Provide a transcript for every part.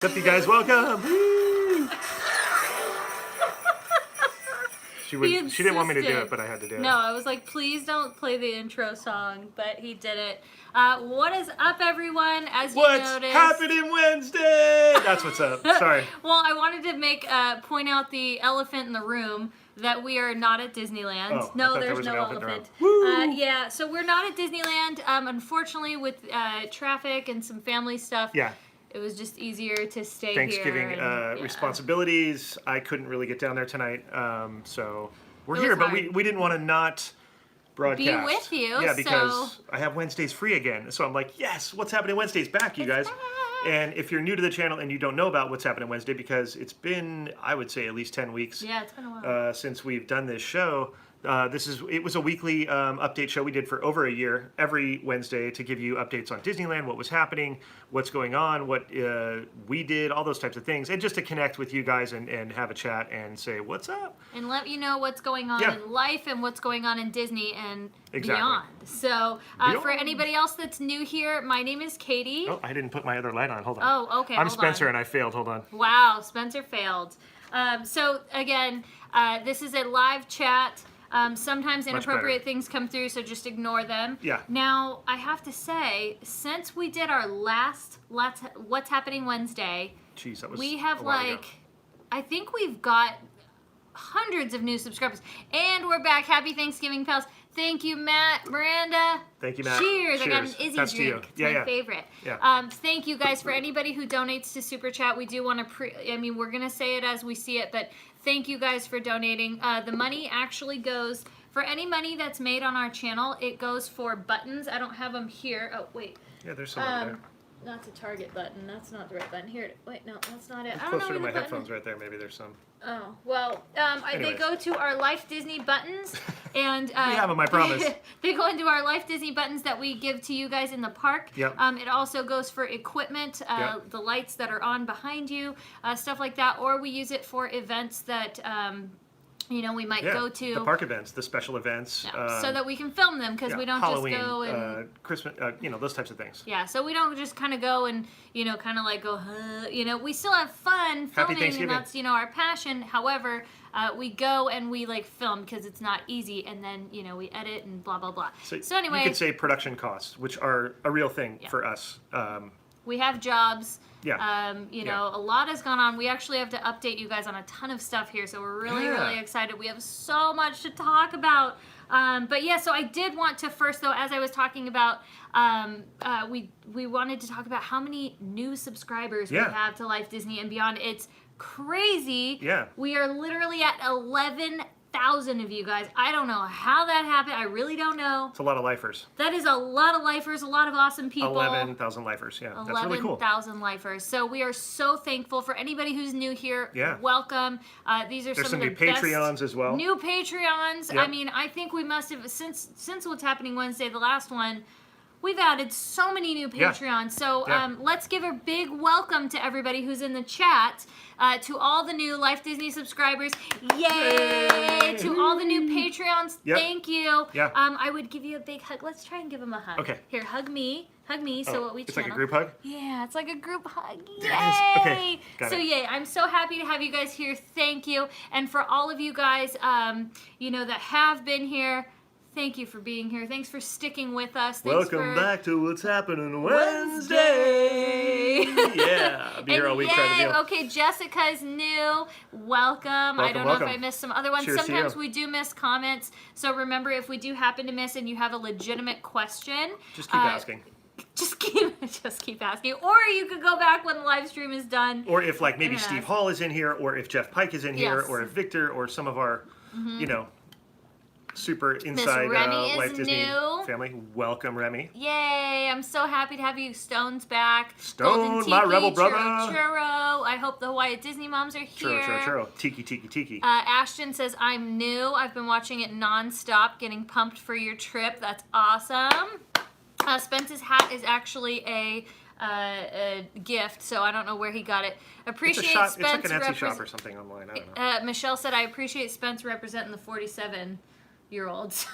What's up, you guys? Welcome. She didn't want me to do it, but I had to do it. No, I was like, please don't play the intro song, but he did it. What is up, everyone? As you What's noticed, happening Wednesday? That's what's up. Sorry. Well, I wanted to point out the elephant in the room that we are not at Disneyland. Oh, No, I thought there there's was an no elephant elephant. around. Yeah, so we're not at Disneyland. Unfortunately, with traffic and some family stuff. Yeah. It was just easier to stay Thanksgiving here. And, responsibilities. I couldn't really get down there tonight, so we're It here. was But hard. we didn't want to not broadcast. Be with you, Yeah, because so- I have Wednesdays free again. So I'm like, yes, what's happening Wednesdays back, you guys. back. And if you're new to the channel and you don't know about what's happening Wednesday, because it's been, I would say, at least 10 weeks Yeah, it's been a while. since we've done this show. It was a weekly update show we did for over a year, every Wednesday, to give you updates on Disneyland, what was happening, what's going on, what we did, all those types of things, and just to connect with you guys and have a chat and say, what's up? And let you know what's going on Yeah. in life and what's going on in Disney and Exactly. beyond. So, for Beyond. anybody else that's new here, my name is Katie. Oh, I didn't put my other light on. Hold on. Oh, okay, I'm hold Spencer on. and I failed. Hold on. Wow, Spencer failed. So, again, this is a live chat. Sometimes inappropriate things come through, so just ignore them. Yeah. Now, I have to say, since we did our last What's Happening Wednesday, Jeez, that was we have a while ago. like, I think we've got hundreds of new subscribers. And we're back. Happy Thanksgiving, pals. Thank you, Matt, Miranda. Thank you, Matt. Cheers. I got an Cheers. Izzy That's to you. drink. It's Yeah, my yeah. favorite. Yeah. Thank you guys for anybody who donates to Super Chat. We do want to we're going to say it as we see it, but thank you guys for donating. The money actually goes for any money that's made on our channel. It goes for buttons. I don't have them here. Oh, wait. Yeah, there's some over there. That's a Target button. That's not the right button. Here, wait, no, that's not it. I don't know Closer where to my the button. headphones right there. Maybe there's some. Oh, well, they Anyways. go to our Life Disney buttons, and We have them, I promise. They go into our Life Disney buttons that we give to you guys in the park. Yep. It also goes for equipment, Yep. the lights that are on behind you, stuff like that, or we use it for events that, we might Yeah, go to. the park events, the special events. So that we can film them, because yeah, we don't Halloween, just go and... Christmas, those types of things. Yeah, so we don't just kind of go and, kind of like go, we still have fun filming, and Thanksgiving. that's, our passion. However, we go and we, film because it's not easy, and then, we edit and blah, blah, blah. So anyway, you could say production costs, which are a real thing for us. we have jobs. Yeah. A lot has gone on. We actually have to update you guys on a ton of stuff here, so we're really, really excited. We have so much to talk about. But yeah, so I did want to first, though, as I was talking about, we wanted to talk about how many new subscribers we have to Life Disney and Beyond. It's crazy. Yeah. We are literally at 11,000 of you guys. I don't know how that happened. I really don't know. It's a lot of lifers. That is a lot of lifers, a lot of awesome people. 11,000 lifers, yeah. That's really cool. 11,000 lifers. So we are so thankful for anybody who's new here. Yeah. Welcome. These are There's some of new the best Patreons as well. New Patreons. Yep. I mean, I think we must have, since What's Happening Wednesday, the last one, we've added so many new Patreons. So let's give a big welcome to everybody who's in the chat, to all the new Life Disney subscribers. Yay! To all the new Patreons, thank you. Yeah. I would give you a big hug. Let's try and give them a hug. Okay. Here, hug me. Hug me. So what we It's channel. like a group hug? Yeah, it's like a group hug. Yay! There it is. Okay, got So it. yay, I'm so happy to have you guys here. Thank you. And for all of you guys, that have been here, thank you for being here. Thanks for sticking with us. Thanks Welcome for... back to What's Happening Wednesday. Yeah, I'll be here all week trying to deal. Okay, Jessica's new. Welcome. I don't know if I missed some other ones. Cheers to Sometimes you. we do miss comments. So remember, if we do happen to miss and you have a legitimate question, Just keep asking. Just keep asking. Or you could go back when the live stream is done. Or if maybe Yeah. Steve Hall is in here, or if Jeff Pike is in here, Yes. or if Victor, or some of our, super inside Remy is Life Disney new. family. Welcome, Remy. Yay! I'm so happy to have you. Stone's back. Stone, Golden my Tiki, rebel brother. Churro. I hope the Hawaii Disney moms are here. Churro. Tiki. Ashton says, I'm new. I've been watching it nonstop, getting pumped for your trip. That's awesome. Spence's hat is actually a gift, so I don't know where he got it. Appreciate It's a shop. Spence. It's like an Etsy shop or something online. I don't know. Michelle said, I appreciate Spence representing the 47-year-olds.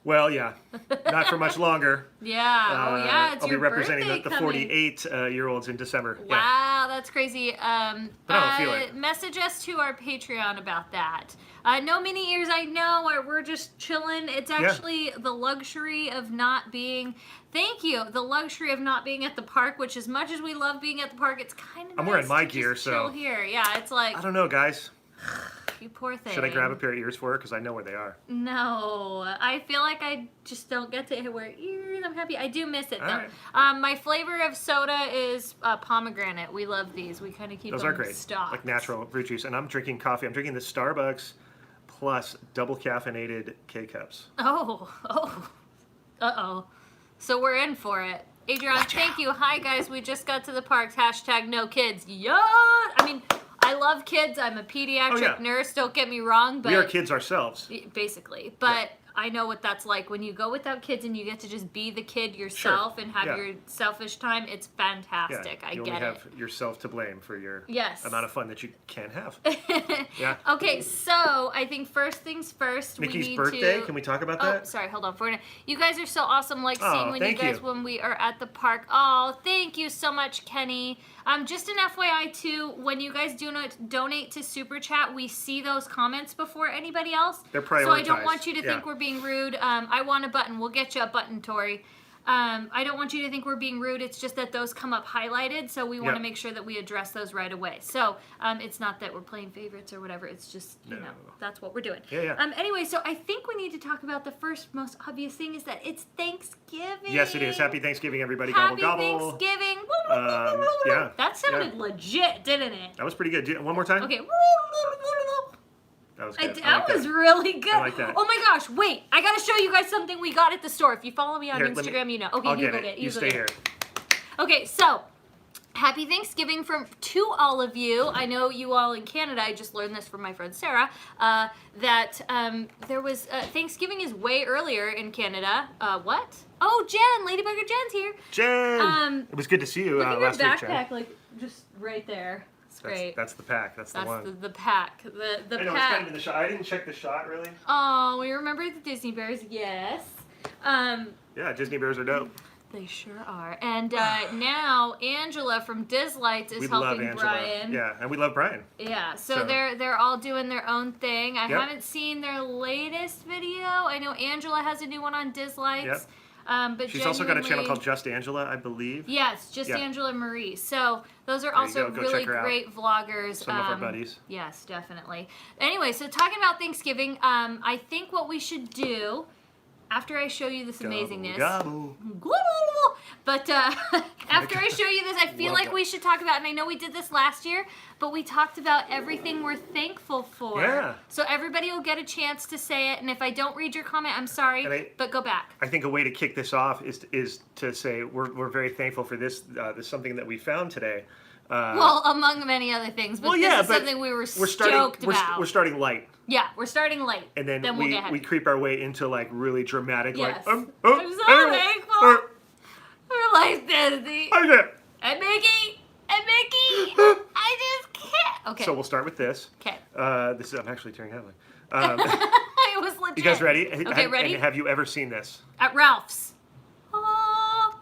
Well, yeah, not for much longer. Yeah. Oh, yeah. It's I'll be your representing birthday the coming. 48-year-olds in December. Yeah. Wow, that's crazy. But I don't feel it. Message us to our Patreon about that. No mini ears, I know. We're just chilling. It's actually the luxury of not being. Thank you. The luxury of not being at the park, which as much as we love being at the park, it's kind of. I'm wearing my gear, so. Chill here. Yeah, it's like. I don't know, guys. You poor thing. Should I grab a pair of ears for her? Because I know where they are. No, I feel like I just don't get to wear ears. I'm happy. I do miss it, though. All right. My flavor of soda is pomegranate. We love these. We kind of keep Those them are great. stocked. Like natural fruit juice. And I'm drinking coffee. I'm drinking the Starbucks Plus double caffeinated K-Cups. Uh-oh. So we're in for it. Adrian, thank you. Hi, guys. We just got to the parks. # no kids. Yeah. I mean, I love kids. I'm a pediatric nurse. Don't get me wrong. But we are kids ourselves. Basically. But I know what that's like when you go without kids and you get to just be the kid yourself and have your selfish time. It's fantastic. I get it. You only have yourself to blame for your amount of fun that you can't have. Okay, so I think first things first. Mickey's we need birthday. To... Can we talk about that? Oh, sorry. Hold on for a minute. You guys are so awesome. Like seeing when you. when we are at the park. Oh, thank you so much, Kenny. Just an FYI too, when you guys do not donate to Super Chat, we see those comments before anybody else. They're prioritized. So I don't want you to think we're being rude. I want a button. We'll get you a button, Tori. I don't want you to think we're being rude. It's just that those come up highlighted, so we want to make sure that we address those right away. So it's not that we're playing favorites or whatever. It's just, you know, that's what we're doing. Anyway, so I think we need to talk about the first most obvious thing is that it's Thanksgiving. Yes, it is. Happy Thanksgiving, everybody. Happy gobble, gobble. Thanksgiving. Yeah. That sounded legit, didn't it? That was pretty good. One more time? Okay. That was good. That was really good. I like that. Oh my gosh, wait. I got to show you guys something we got at the store. If you follow me on Instagram, you know. Okay, I'll you get go it. get it. You stay here. Okay, so happy Thanksgiving to all of you. I know you all in Canada. I just learned this from my friend Sarah. That there was Thanksgiving is way earlier in Canada. What? Oh, Jen, Ladybugger Jen's here. Jen. It was good to see you look at last your week, Jen. backpack, like just right there. Great. That's the pack. That's the one. The pack. The I know, pack. it's kind of in the shot. I didn't check the shot really. Oh, we remember the Disney Bears. Yes. Yeah, Disney Bears are dope. They sure are. And now Angela from Dislights is helping Brian. Yeah, and we love Brian. Yeah, so they're all doing their own thing. I haven't seen their latest video. I know Angela has a new one on Dislights. Yep. But she's also got a channel called Just Angela, I believe. Yes, Just Angela Marie. So those are also really great vloggers. Some of our buddies. Yes, definitely. Anyway, so talking about Thanksgiving, I think what we should do after I show you this amazingness. Gobble. But after I show you this, I feel like we should talk about, and I know we did this last year, but we talked about everything we're thankful for. Yeah. So everybody will get a chance to say it, and if I don't read your comment, I'm sorry, but go back. I think a way to kick this off is to say we're very thankful for this. This is something that we found today. Well, among many other things, but this is something we were stoked about. We're starting light. Yeah, we're starting late. And then we'll get we creep our way into like really dramatic, yes. like, I'm so thankful for life, Disney. And Mickey! I just can't. Okay. So we'll start with this. Okay. I'm actually tearing heavily. It was legit. You guys ready? Okay, ready? And have you ever seen this? At Ralph's. Oh,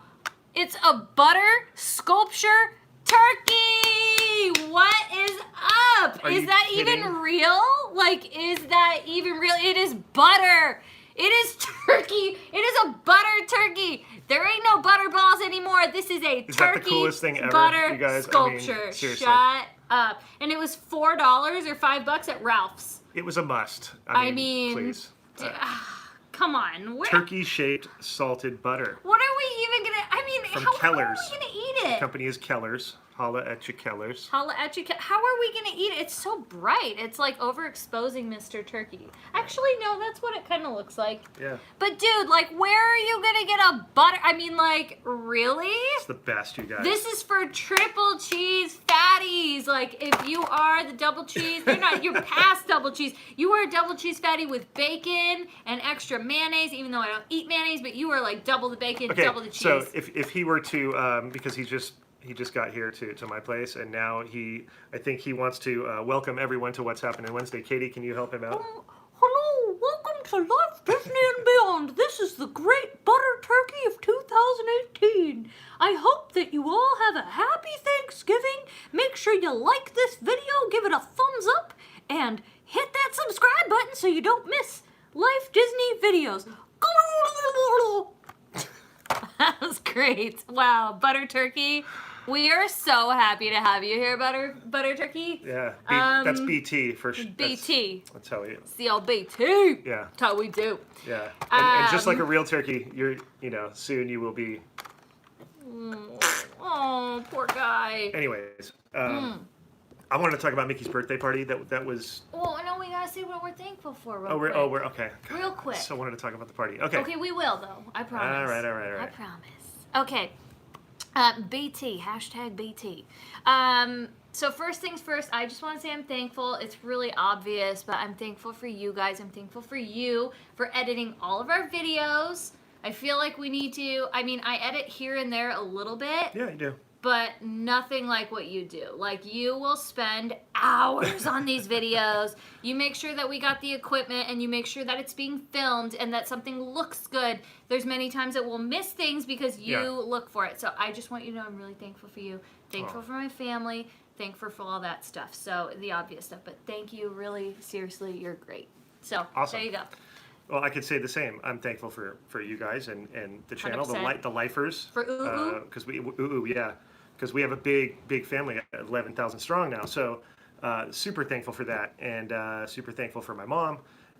it's a butter sculpture turkey. What is up? Is that even real? Like, is that even real? It is butter. It is turkey. It is a butter turkey. There ain't no butter balls anymore. This is a that the coolest thing ever, butter you guys? sculpture. I mean, seriously. Shut up. And it was $4 or $5 at Ralph's. It was a must. I mean please. Come on. Turkey-shaped salted butter. What are we even gonna? I mean, From how are Keller's. we gonna eat it? The company is Keller's. Holla at you, Kellers. Holla at you. How are we gonna eat it? It's so bright. It's like overexposing Mr. Turkey. Actually, no, that's what it kind of looks like. Yeah. But dude, like, where are you gonna get a butter? I mean, like, really? It's the best, you guys. This is for triple cheese fatties. Like, if you are the double cheese, you're past double cheese. You are a double cheese fatty with bacon and extra mayonnaise, even though I don't eat mayonnaise, but you are like double the bacon, double the cheese. So if he were to, because he just got here to my place, and now I think he wants to welcome everyone to What's Happening Wednesday. Katie, can you help him out? Hello, welcome to for Life, Disney, and Beyond. This is the Great Butter Turkey of 2018. I hope that you all have a happy Thanksgiving. Make sure you like this video, give it a thumbs up, and hit that subscribe button so you don't miss Life Disney videos. That was great. Wow, Butter Turkey. We are so happy to have you here, Butter Turkey. Yeah, that's BT for BT. That's how we. It's the old BT. Yeah. That's how we do. Yeah, and just like a real turkey, soon you will be. Oh, poor guy. Anyways, I wanted to talk about Mickey's birthday party. That was. Oh no, we gotta say what we're thankful for. We're okay. Real quick. So I wanted to talk about the party. Okay. Okay, we will though. I promise. All right. I promise. Okay. BT, hashtag BT. So first things first, I just want to say I'm thankful. It's really obvious, but I'm thankful for you guys. I'm thankful for you for editing all of our videos. I feel like we need to, I edit here and there a little bit. Yeah, you do. But nothing like what you do. Like, you will spend hours on these videos. You make sure that we got the equipment, and you make sure that it's being filmed and that something looks good. There's many times that we'll miss things because you look for it. So I just want you to know I'm really thankful for you. Thankful for my family. Thankful for all that stuff. So the obvious stuff. But thank you. Really, seriously, you're great. So awesome. There you go. Well, I could say the same. I'm thankful for you guys and the channel, 100%. the lifers. For because because we have a big family, 11,000 strong now. So super thankful for that, and super thankful for my mom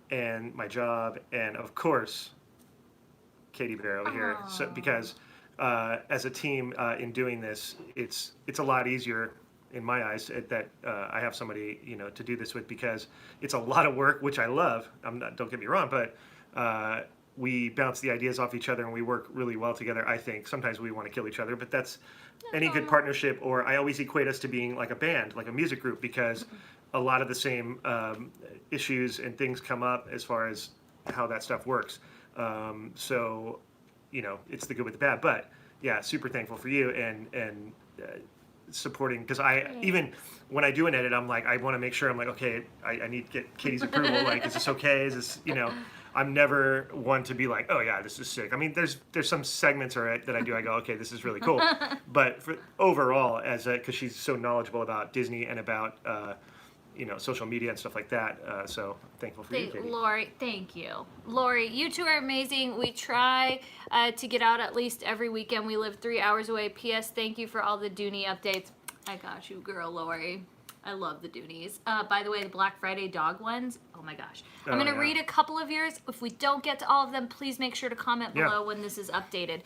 and my job, and of course Katie Bear over here. So because as a team in doing this, it's a lot easier in my eyes that I have somebody to do this with, because it's a lot of work, which I love. Don't get me wrong, but we bounce the ideas off each other and we work really well together. I think sometimes we want to kill each other, but that's any good partnership. Or I always equate us to being like a band, like a music group, because a lot of the same issues and things come up as far as how that stuff works. So it's the good with the bad. But yeah, super thankful for you and supporting, because even when I do an edit, I'm like, I want to make sure, I'm like, okay, I need to get Katie's approval. Like, is this okay? Is this, I'm never one to be like, oh yeah, this is sick. There's some segments that I do, I go, okay, this is really cool. But for overall, because she's so knowledgeable about Disney and about social media and stuff like that. So thankful for you, Katie. Lori, thank you. Lori, you two are amazing. We try to get out at least every weekend. We live 3 hours away. P.S. Thank you for all the Dooney updates. I got you, girl, Lori. I love the Doonies. By the way, the Black Friday dog ones, oh my gosh. I'm going to read a couple of yours. If we don't get to all of them, please make sure to comment below when this is updated.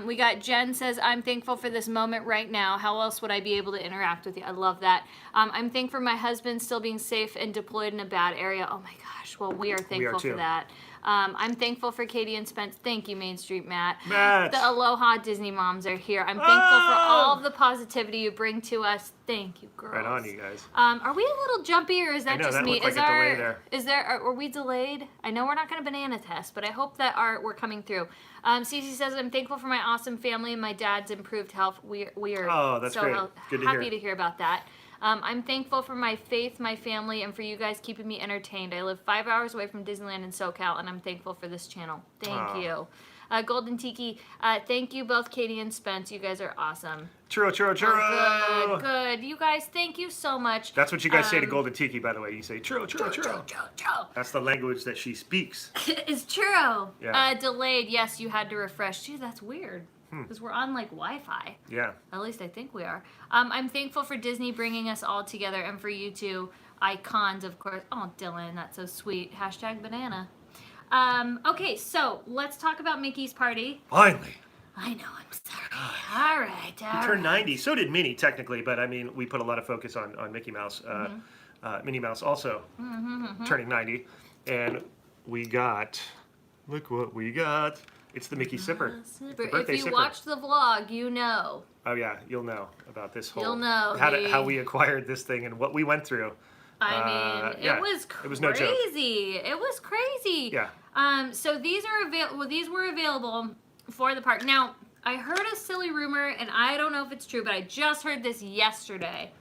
We got Jen says, I'm thankful for this moment right now. How else would I be able to interact with you? I love that. I'm thankful for my husband still being safe and deployed in a bad area. Oh my gosh. Well, we are thankful for that. I'm thankful for Katie and Spence. Thank you, Main Street Matt. The Aloha Disney moms are here. I'm thankful for all of the positivity you bring to us. Thank you, girls. Right on, you guys. Are we a little jumpy, or is that just that me? Looked like a delay there. Are we delayed? I know we're not going to banana test, but I hope that we're coming through. Cece says, I'm thankful for my awesome family and my dad's improved health. We are that's so great. happy to hear about that. I'm thankful for my faith, my family, and for you guys keeping me entertained. I live 5 hours away from Disneyland in SoCal, and I'm thankful for this channel. Thank you. Golden Tiki, thank you both, Katie and Spence. You guys are awesome. Churro, churro, churro. Oh, good. You guys, thank you so much. That's what you guys say to Golden Tiki, by the way. You say churro, churro, churro. Churro. That's the language that she speaks. It's churro. Yeah. Delayed. Yes, you had to refresh. Dude, that's weird. Because we're on like Wi-Fi. Yeah. At least I think we are. I'm thankful for Disney bringing us all together, and for you two icons, of course. Oh, Dylan, that's so sweet. Hashtag banana. Okay, so let's talk about Mickey's party. Finally. I know, I'm sorry. All right. He turned 90. So did Minnie, technically, but we put a lot of focus on Mickey Mouse. Minnie Mouse also turning 90. And we got, look what we got. It's the Mickey Sipper. The birthday if you sipper. watch the vlog, you know. Oh yeah, you'll know about this whole. You'll know how we acquired this thing and what we went through. It was crazy. It was no joke. It was crazy. Yeah. So these were available for the park. Now, I heard a silly rumor, and I don't know if it's true, but I just heard this yesterday,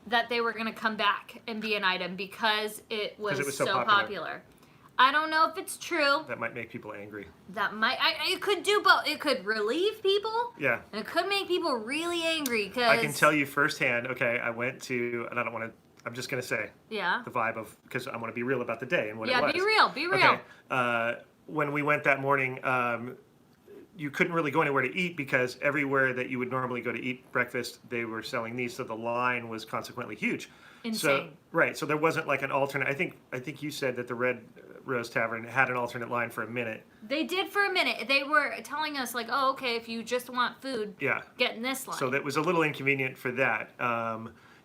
that they were going to come back and be an item because it was so popular. I don't know if it's true. That might make people angry. That might. It could do both. It could relieve people. Yeah. And it could make people really angry. Cause I can tell you firsthand. Okay, I went to, and I don't want to. I'm just gonna say. Yeah. The vibe of, because I want to be real about the day and what it was. Yeah, be real. Be real. Okay. When we went that morning, you couldn't really go anywhere to eat because everywhere that you would normally go to eat breakfast, they were selling these, so the line was consequently huge. Insane. So there wasn't like an alternate. I think you said that the Red Rose Tavern had an alternate line for a minute. They did for a minute. They were telling us like, oh, okay, if you just want food, get in this line. So that was a little inconvenient for that.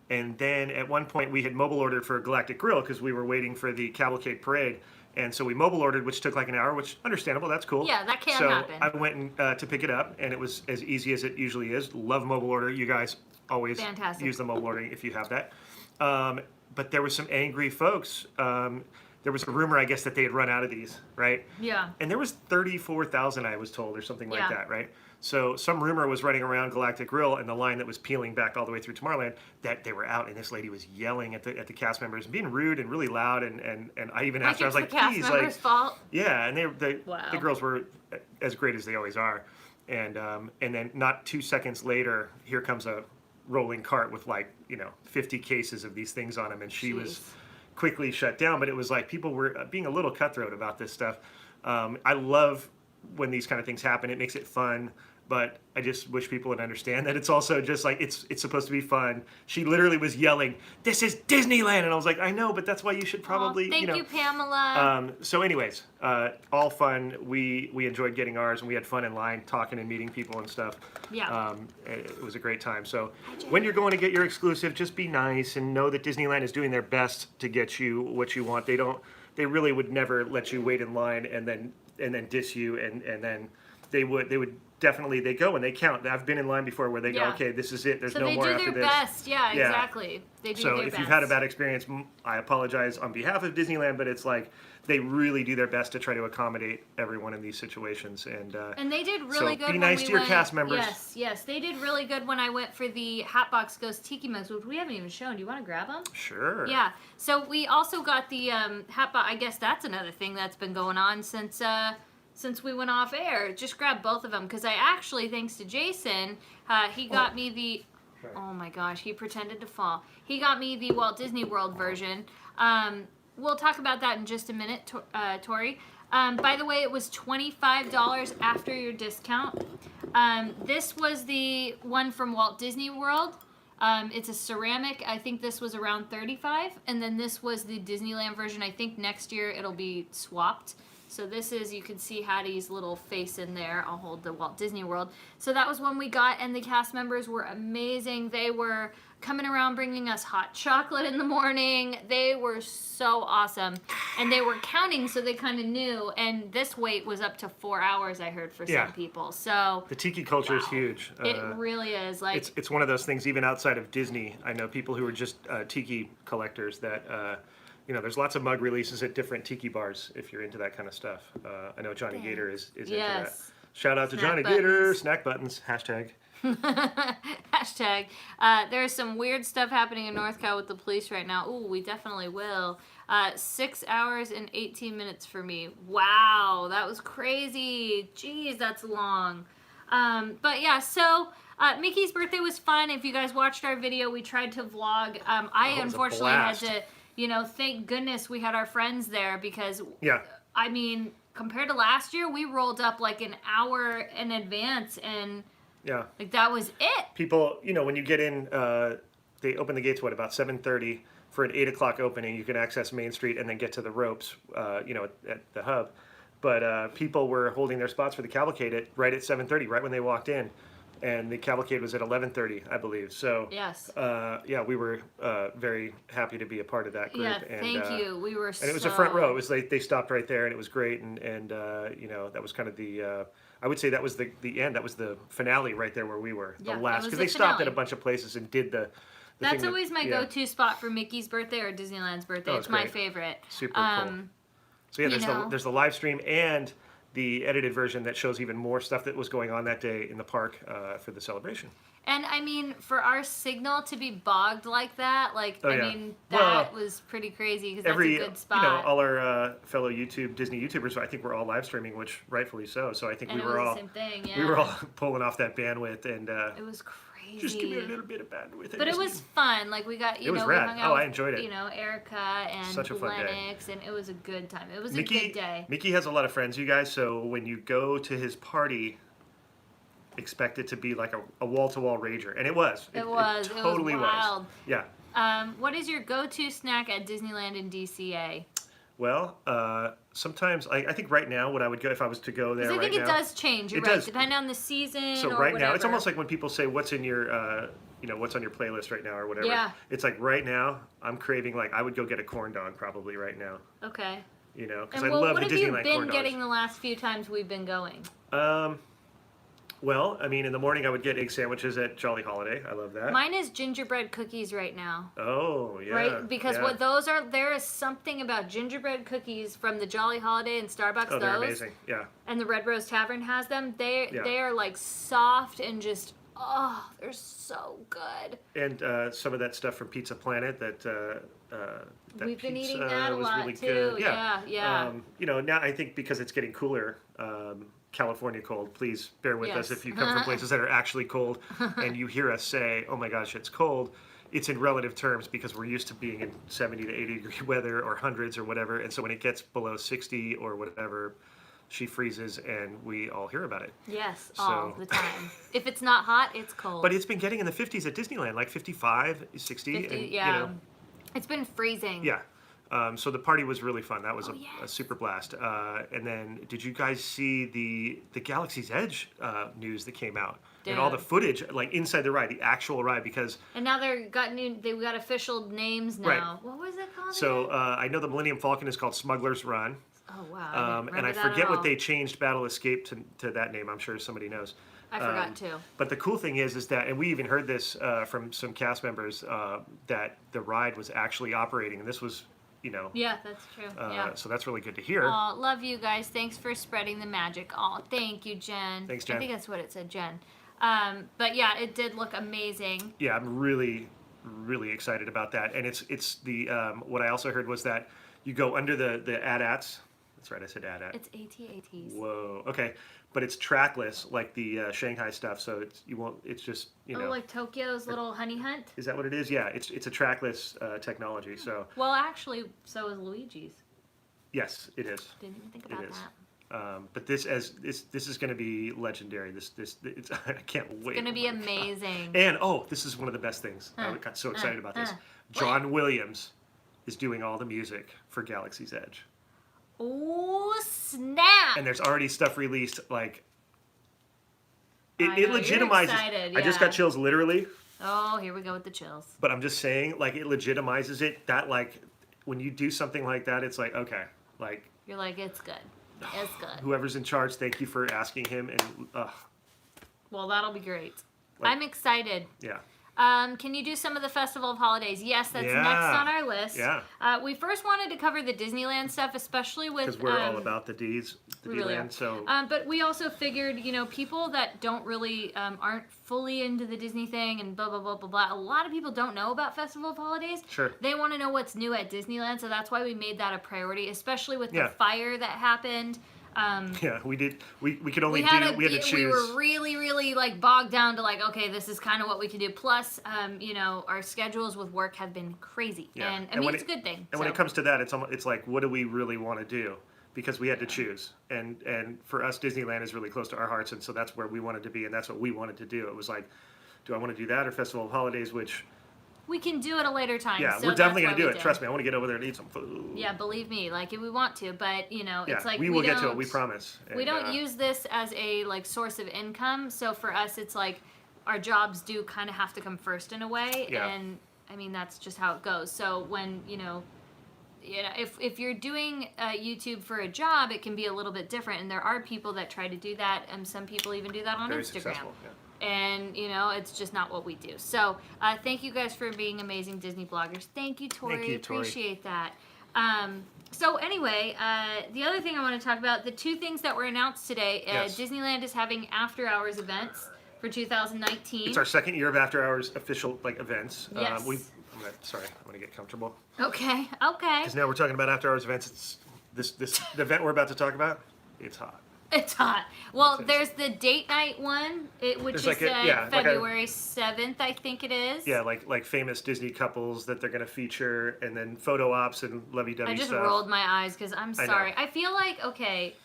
And then at one point we had mobile ordered for Galactic Grill because we were waiting for the Cavalcade Parade. And so we mobile ordered, which took like an hour, which understandable, that's cool. Yeah, that can happen. So I went to pick it up, and it was as easy as it usually is. Love mobile order. You guys always use the mobile ordering if you have that. But there was some angry folks. There was a rumor, I guess, that they had run out of these, right? Yeah. And there was 34,000, I was told, or something like that, right? So some rumor was running around Galactic Grill and the line that was peeling back all the way through Tomorrowland that they were out, and this lady was yelling at the cast members and being rude and really loud, and I even asked her, I was like, please, like, fault. Yeah, and the girls were as great as they always are, and then not 2 seconds later, here comes a rolling cart with 50 cases of these things on them, and she was quickly shut down. But it was like people were being a little cutthroat about this stuff. I love when these kind of things happen. It makes it fun. But I just wish people would understand that it's also just like, it's supposed to be fun. She literally was yelling, "This is Disneyland!" And I was like, I know, but that's why you should probably, thank you, Pamela. So anyways, all fun. We enjoyed getting ours, and we had fun in line, talking and meeting people and stuff. Yeah. It was a great time. So when you're going to get your exclusive, just be nice and know that Disneyland is doing their best to get you what you want. They really would never let you wait in line and then diss you, and then they would definitely, they go and they count. I've been in line before where they go, okay, this is it. There's no more after this. So they do their best. Yeah, exactly. They do their best. So if you've had a bad experience, I apologize on behalf of Disneyland, but it's like they really do their best to try to accommodate everyone in these situations. And they did really good. Be nice to your cast members. Yes, they did really good when I went for the Hatbox Ghost Tiki Mugs, which we haven't even shown. Do you want to grab them? Sure. Yeah. So we also got the Hatbox. I guess that's another thing that's been going on since we went off air. Just grab both of them because I actually, thanks to Jason, he got me the. Oh my gosh, he pretended to fall. He got me the Walt Disney World version. We'll talk about that in just a minute, Tori. By the way, it was $25 after your discount. This was the one from Walt Disney World. It's a ceramic. I think this was around $35, and then this was the Disneyland version. I think next year it'll be swapped. So this is, you can see Hattie's little face in there. I'll hold the Walt Disney World. So that was one we got, and the cast members were amazing. They were coming around bringing us hot chocolate in the morning. They were so awesome. And they were counting, so they kind of knew. And this wait was up to 4 hours, I heard, for some people. So the tiki culture is huge. It really is. Like it's one of those things, even outside of Disney. I know people who are just tiki collectors that... there's lots of mug releases at different tiki bars if you're into that kind of stuff. I know Johnny Gator is into that. Shout out to Johnny Gator, snack buttons, hashtag. Hashtag. There's some weird stuff happening in North Cal with the police right now. Ooh, we definitely will. 6 hours and 18 minutes for me. Wow, that was crazy. Jeez, that's long. But yeah, so... Mickey's birthday was fun. If you guys watched our video, we tried to vlog. I unfortunately had to... thank goodness we had our friends there because, I mean, compared to last year, we rolled up like an hour in advance and that was it. People, when you get in, they open the gates, about 7:30 for an 8 o'clock opening. You can access Main Street and then get to the ropes, at the hub. But people were holding their spots for the cavalcade right at 7:30, right when they walked in. And the cavalcade was at 11:30, I believe. So we were very happy to be a part of that group. Yeah, thank you. We were. And it was a front row. It was like they stopped right there, and it was great. And that was kind of the. I would say that was the end. That was the finale right there where we were. The last, because they stopped at a bunch of places and did the. That's always my go-to spot for Mickey's birthday or Disneyland's birthday. It's my favorite. Super cool. So there's the live stream and the edited version that shows even more stuff that was going on that day in the park for the celebration. And I mean, for our signal to be bogged like that, like, Oh, I yeah. mean, that was pretty crazy because that's a good spot. All our fellow Disney YouTubers, I think we're all live streaming, which rightfully so. So I think And we it were was all the same thing, yeah. we were all pulling off that bandwidth, and It was crazy. just give me a little bit of bandwidth. But it was fun. Like we got, It was we rad. hung out Oh, I with, enjoyed it. Erica and Such a fun day. Lennox, and it was a good time. It was a good day. Mickey has a lot of friends, you guys. So when you go to his party, expect it to be like a wall-to-wall rager, and it was. It was. It totally It was wild. Yeah. What is your go-to snack at Disneyland and DCA? Well, sometimes I think right now what I would go if I was to go there. Because I think right it now, does change. You're it right, does. depending on the season. So or right whatever. now, it's almost like when people say, "What's in your, what's on your playlist right now?" or whatever. Yeah. It's like right now, I'm craving like I would go get a corn dog probably right now. Okay. Because And I love what the have you Disneyland been corn dogs. getting the last few times we've been going? Well, I mean, in the morning I would get egg sandwiches at Jolly Holiday. I love that. Mine is gingerbread cookies right now. Oh, yeah. Right? Because yeah. what those are, there is something about gingerbread cookies from the Jolly Holiday and Starbucks. Oh, they're those, amazing. Yeah. And the Red Rose Tavern has them. They Yeah. they are like soft and just, oh, they're so good. And some of that stuff from Pizza Planet that We've been pizza eating that a was lot really too. good. Yeah. Now I think because it's getting cooler, California cold, please bear with us Yes. if you come from places that are actually cold and you hear us say, oh my gosh, it's cold. It's in relative terms because we're used to being in 70 to 80 degree weather or hundreds or whatever. And so when it gets below 60 or whatever, she freezes and we all hear about it. Yes, all the time. If it's not hot, it's cold. But it's been getting in the 50s at Disneyland, like 55, 60. 50, and, yeah. It's been freezing. Yeah. So the party was really fun. That was a yes. super blast. And then, did you guys see the Galaxy's Edge news that came out and all the footage, like inside the ride, the actual ride? Because and now they got official names now. Right. What was it called? so again? I know the Millennium Falcon is called Smuggler's Run. Oh wow! And I forget what they changed Battle Escape to that name. I'm sure somebody knows. I forgot too. But the cool thing is that, and we even heard this from some cast members, that the ride was actually operating, and this was. Yeah, that's true. Yeah. So that's really good to hear. Oh, love you guys. Thanks for spreading the magic. Oh, thank you, Jen. Thanks, Jen. I think that's what it said, Jen. But yeah, it did look amazing. Yeah, I'm really, really excited about that. And it's the what I also heard was that you go under the AT-ATs. That's right, I said AT-AT. It's AT-ATs. Whoa. Okay, but it's trackless like the Shanghai stuff. So you won't. It's just Oh, like Tokyo's little honey hunt. Is that what it is? Yeah, it's a trackless technology. So Well, actually, so is Luigi's. yes, it is. Didn't even think about It is. that. But this is going to be legendary. It's I can't wait. It's gonna be amazing. And this is one of the best things. I got so excited about this. John Williams is doing all the music for Galaxy's Edge. Oh snap! And there's already stuff released. Like I it know, you're legitimizes. excited, I just yeah. got chills, literally. Oh, here we go with the chills. But I'm just saying, like it legitimizes it. That like when you do something like that, it's like okay, like You're like, it's good. It's good. whoever's in charge, thank you for asking him. And Well, that'll be great. Like- I'm excited. yeah. Can you do some of the Festival of Holidays? Yes, that's Yeah. next on our list. Yeah. We first wanted to cover the Disneyland stuff, especially with Because we're all about the D's, the we really D-land. are. So But we also figured, people that don't really aren't fully into the Disney thing and blah blah blah blah blah. A lot of people don't know about Festival of Holidays. Sure. They want to know what's new at Disneyland, so that's why we made that a priority, especially with Yeah. the fire that happened. yeah, we did. We could only We had we had to choose. We were really, really like bogged down to like, okay, this is kind of what we can do. Plus, our schedules with work have been crazy, Yeah. and I And mean when it's a good thing. And when it comes to that, it's like, what do we really want to do? Because we had to choose, and for us, Disneyland is really close to our hearts, and so that's where we wanted to be, and that's what we wanted to do. It was like, do I want to do that or Festival of Holidays? Which we can do at a later time. yeah, so we're definitely that's gonna do why it. we did. Trust me, I want to get over there and eat some food. Yeah, believe me, like if we want to, but Yeah, it's like we will get to it. don't- We promise. We And, don't use this as a like source of income, so for us, it's like our jobs do kind of have to come first in a way, Yeah. and I mean that's just how it goes. So when if you're doing YouTube for a job, it can be a little bit different, and there are people that try to do that, and some people even do that on very Instagram. successful. Yeah. And it's just not what we do. So thank you guys for being amazing Disney bloggers. Thank you, Tori. Thank you, Tori. Appreciate that. So anyway, the other thing I want to talk about, the two things that were announced today, Yes. Disneyland is having after-hours events for 2019. It's our second year of after hours official events. Yes. I'm gonna get comfortable Okay. because now we're talking about after hours events. It's the event we're about to talk about. It's hot. It's hot. Well, there's the date night one, which is February 7th, I think it is. Yeah, like famous Disney couples that they're gonna feature, and then photo ops and lovey-dovey I just stuff. rolled my eyes because I'm I know. sorry. I feel like, okay,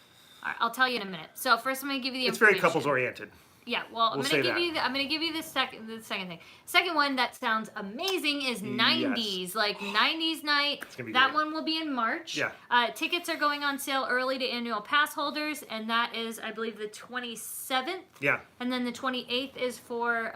all right, I'll tell you in a minute. So first I'm going to give you the It's information. very couples oriented. Yeah, well, I'm We'll gonna say give that. I'm gonna give you the second thing. Second one that sounds amazing is 90s, like 90s night. It's gonna be that great. one will be in March. Yeah. Tickets are going on sale early to annual pass holders, and that is, I believe, the 27th. Yeah. And then the 28th is for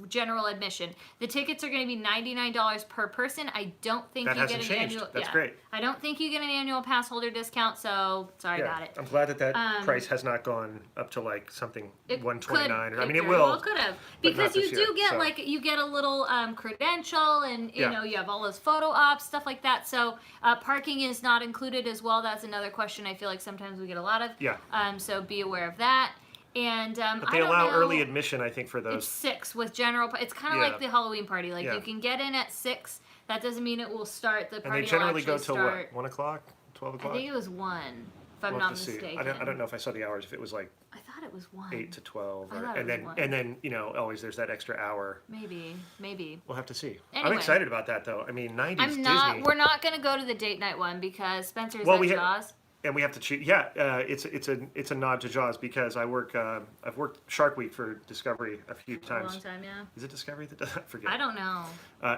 general admission. The tickets are going to be $99 per person. I don't think That you hasn't get an changed. annual. That's great. I don't think you get an annual pass holder discount. So sorry about it. I'm glad that price has not gone up to like something It 129. could- I mean, it very will. well could have, but not because you this do year, get so. like you get a little credential, and you Yeah. know you have all those photo ops, stuff like that. So parking is not included as well. That's another question I feel like sometimes we get a lot of. Yeah. So be aware of that. And But I they don't allow know, early admission, I think, for It's those. 6 with general. It's kind of Yeah. like the Halloween party. Like Yeah. you can get in at 6. That doesn't mean it will start. The And party they generally will go actually till start. what? 1 o'clock? 12 I o'clock? think it was 1, if I'm We'll not have to see. mistaken. I don't know if I saw the hours. If it was like I thought it was 1. 8 to 12, I or, thought it and was then 1. and then always there's that extra hour. Maybe. We'll have to see. I'm Anyway. excited about that though. I mean, 90s I'm not. Disney, We're not gonna go to the date night one because Spencer's Well, at we ha- Jaws. and we have to choose. Yeah, it's a nod to Jaws because I've worked Shark Week for Discovery a few For a long times. time, yeah. Is it Discovery that does? I forget. I don't know.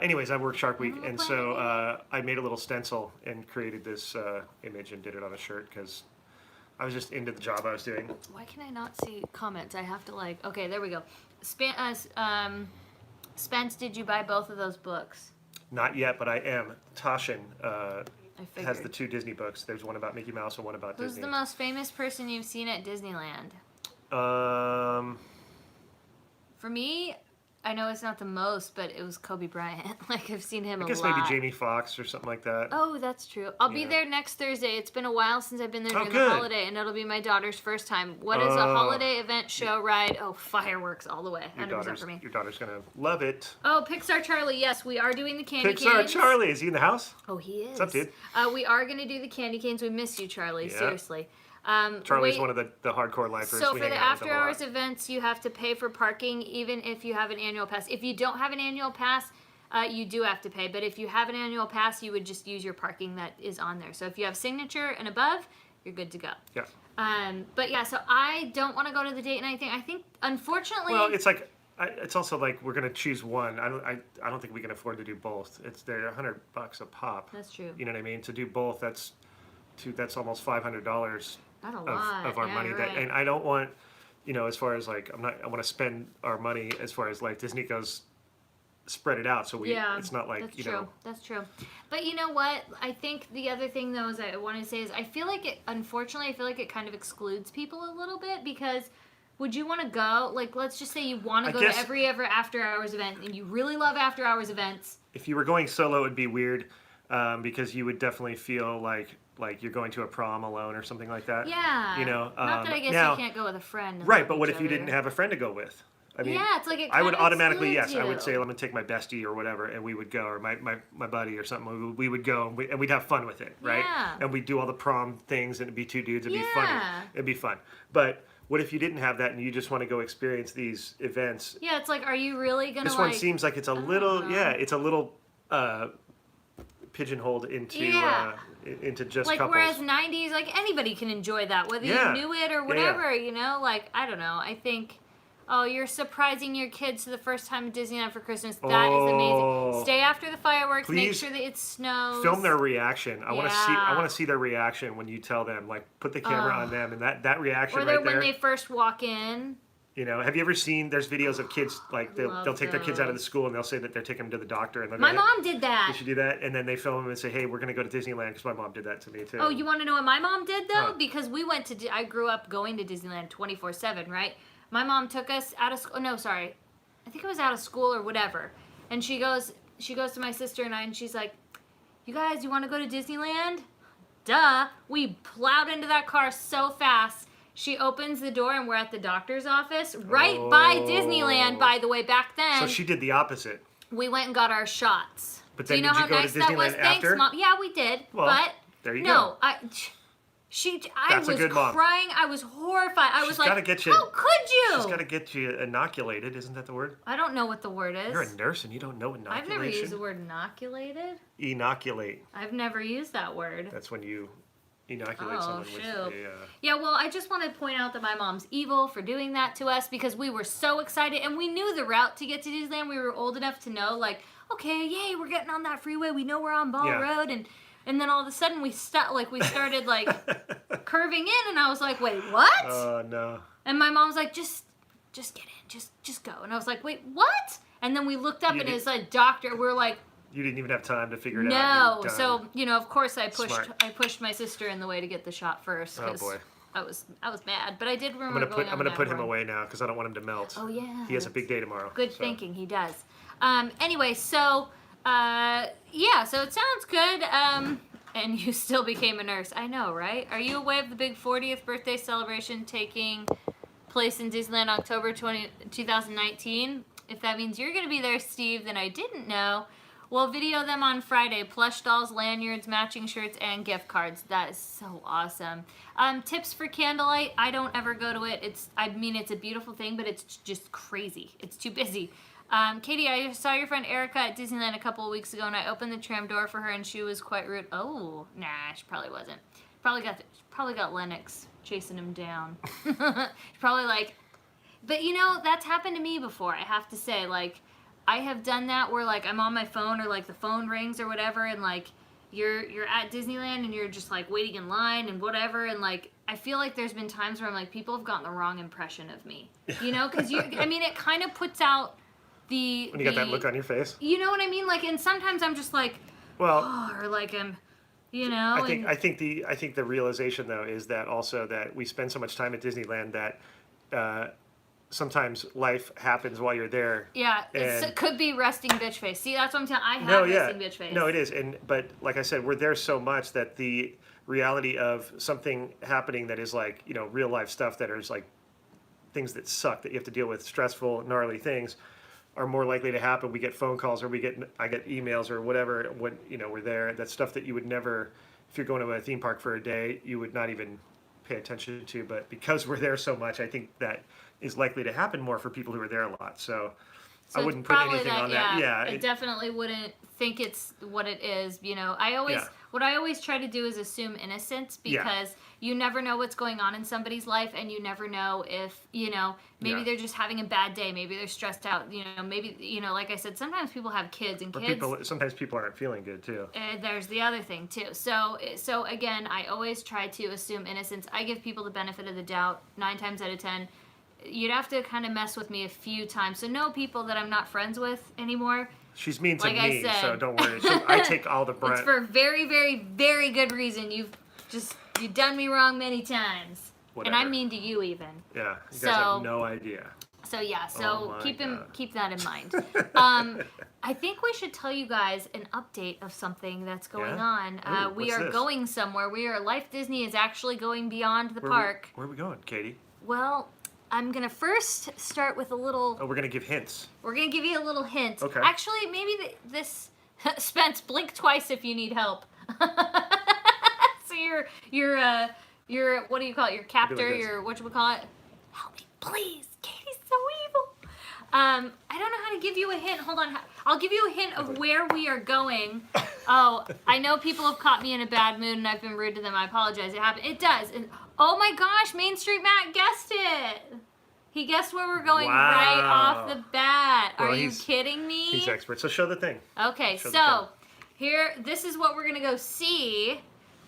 Anyways, I've worked Shark Week, Oh, and wow. so I made a little stencil and created this image and did it on a shirt because I was just into the job I was doing. Why can I not see comments? I have to like. Okay, there we go. Spence, did you buy both of those books? Not yet, but I am. Tashin I figured. has the 2 Disney books. There's one about Mickey Mouse and one about Who's Disney. the most famous person you've seen at Disneyland? Um, For me, I know it's not the most, but it was Kobe Bryant. Like I've seen him I a guess lot. maybe Jamie Foxx or something like that. Oh, that's true. I'll be Yeah. there next Thursday. It's been a while since I've been there Oh, during good. the holiday, and it'll be my daughter's first time. What is a Oh. holiday event show ride? Oh, fireworks all the way. 100% for me. Your daughter's gonna love it. Oh, Pixar Charlie. Yes, we are doing the candy Pixar canes. Charlie, is he in the house? Oh, he is. What's up, dude? We are going to do the candy canes. We miss you, Charlie. Yeah. Seriously. Charlie's wait, one of the hardcore lifers. So We for hang the out with him after a lot. hours events, you have to pay for parking, even if you have an annual pass. If you don't have an annual pass, you do have to pay. But if you have an annual pass, you would just use your parking that is on there. So if you have signature and above, you're good to go. Yeah. But yeah, so I don't want to go to the date night thing. I think, unfortunately, Well, it's like it's also like we're gonna choose one. I don't think we can afford to do both. They're $100 a pop. that's true. You know what I mean? To do both, that's almost $500 Not a lot. of our Yeah, money. you're That right. and I don't want, as far as like I want to spend our money as far as like Disney goes, spread it out. So it's not like that's true. That's true. But you know what? I think the other thing though is I want to say is I feel like it kind of excludes people a little bit because would you want to go? Like, let's just say you want to I go guess- to every ever after hours event and you really love after hours events. If you were going solo, it would be weird because you would definitely feel like you're going to a prom alone or something like that. Yeah. Not that I guess now- you can't go with a friend. and Right, love but what each if you other. didn't have a friend to go with? I mean, Yeah, it's like it I would kinda automatically, yes, excludes I would you. say, let me take my bestie or whatever, and we would go, or my buddy or something. We would go, and we'd have fun with it, right? Yeah. And we'd do all the prom things, and it'd be 2 dudes. It'd be funny. Yeah. It'd be fun. But what if you didn't have that, and you just want to go experience these events? Yeah, it's like, are you really gonna This like? one seems like it's a don't little, know. yeah, it's a little pigeonholed into Yeah. into just like couples. whereas 90s, like anybody can enjoy that, whether Yeah. you knew it or Yeah, whatever, like I don't know. I think, oh, you're surprising your kids for the first time at Disneyland for Christmas. That is amazing. Oh. Stay after the fireworks. Make Please sure that it snows. Film their reaction. I want to see. I Yeah. want to see their reaction when you tell them. Like, put the camera on them, and that reaction or right when there. they first walk in. Have you ever seen? There's videos of kids like they'll Love take their kids out of the those. school and they'll say that they're taking them to the doctor and they're My gonna, mom did that. Did she do that? And then they film them and say, "Hey, we're gonna go to Disneyland," because my mom did that to me too. Oh, you want to know what my mom did though? Huh. Because we went to. I grew up going to Disneyland 24/7, right? My mom took us out of school. No, sorry, I think it was out of school or whatever. And she goes to my sister and I, and she's like, you guys, you want to go to Disneyland? Duh. We plowed into that car so fast. She opens the door and we're at the doctor's office right by Disneyland, by the way, back then. So she did the opposite. We went and got our shots. But Do then you know did you how go nice to that was? Disneyland after? Thanks, Mom. Yeah, we did. Well, but there you no, go. I That's a was good mom. crying. I was horrified. I was like, gotta get you, how could you? She's got to get you inoculated. Isn't that the word? I don't know what the word is. You're a nurse and you don't know inoculation? I've never used the word inoculated. Inoculate. I've never used that word. That's when you inoculate someone with a... Yeah, well, I just want to point out that my mom's evil for doing that to us because we were so excited and we knew the route to get to Disneyland. We were old enough to know, like, okay, yay, we're getting on that freeway. We know we're on Ball Road. And then all of a sudden we started like curving in and I was like, wait, what? Oh, no. And my mom's like, just get in, just go. And I was like, wait, what? And then we looked up and it's a doctor. We're like, you didn't even have time to figure it out. No. So, of course I Smart. pushed my sister in the way to get the shot first. Oh, boy. I was mad, but I did remember I'm gonna put him away now because I don't want him to melt. Oh yeah. He has a big day tomorrow. Good thinking, he does. Anyway, so so it sounds good. And you still became a nurse. I know, right? Are you aware of the big 40th birthday celebration taking place in Disneyland October 2019? If that means you're going to be there, Steve, then I didn't know. We'll video them on Friday. Plush dolls, lanyards, matching shirts, and gift cards. That is so awesome. Tips for candlelight. I don't ever go to it. It's a beautiful thing, but it's just crazy. It's too busy. Katie, I saw your friend Erica at Disneyland a couple of weeks ago, and I opened the tram door for her, and she was quite rude. Oh, nah, she probably wasn't. Probably got Lennox chasing him down. She's probably like, but that's happened to me before. I have to say, like, I have done that where like I'm on my phone or like the phone rings or whatever, and like you're at Disneyland and you're just like waiting in line and whatever, and like I feel like there's been times where I'm like people have gotten the wrong impression of me, because it kind of puts out. When you got that look on your face. You know what I mean? Like, and sometimes I'm just like, or like I'm, I think the realization though is that also that we spend so much time at Disneyland that sometimes life happens while you're there. Yeah, it could be resting bitch face. See, that's what I'm telling. I have resting bitch face. No, it is, but like I said, we're there so much that the reality of something happening that is like real life stuff that is like things that suck that you have to deal with, stressful, gnarly things, are more likely to happen. We get phone calls or I get emails or whatever when we're there. That's stuff that you would never, if you're going to a theme park for a day, you would not even pay attention to. But because we're there so much, I think that is likely to happen more for people who are there a lot. So I wouldn't put anything on that. Yeah, I definitely wouldn't think it's what it is. What I always try to do is assume innocence because you never know what's going on in somebody's life, and you never know if maybe they're just having a bad day, maybe they're stressed out. Maybe like I said, sometimes people have kids and sometimes people aren't feeling good too. There's the other thing too. So again, I always try to assume innocence. I give people the benefit of the doubt 9 times out of 10. You'd have to kind of mess with me a few times. So know people that I'm not friends with anymore. She's mean to like me, I said, so don't worry. I take all the brunt. It's for very, very, very good reason. You've done me wrong many times. Whatever. And I mean to you even. Yeah, you guys have no idea. So keep that in mind. I think we should tell you guys an update of something that's going on. We are going somewhere. Life Disney is actually going beyond the park. Where are we going, Katie? Well, I'm going to first start with a little... Oh, we're going to give hints. We're going to give you a little hint. Okay. Actually, maybe this... Spence, blink twice if you need help. So your what do you call it? Your captor, your whatchamacallit? Help me, please. Katie's so evil. I don't know how to give you a hint. Hold on. I'll give you a hint of where we are going. Oh, I know people have caught me in a bad mood and I've been rude to them. I apologize. It happened. It does. And, oh my gosh, Main Street Matt guessed it. He guessed where we're going right off the bat. Well, are you kidding me? He's expert. So show the thing. Okay, this is what we're going to go see.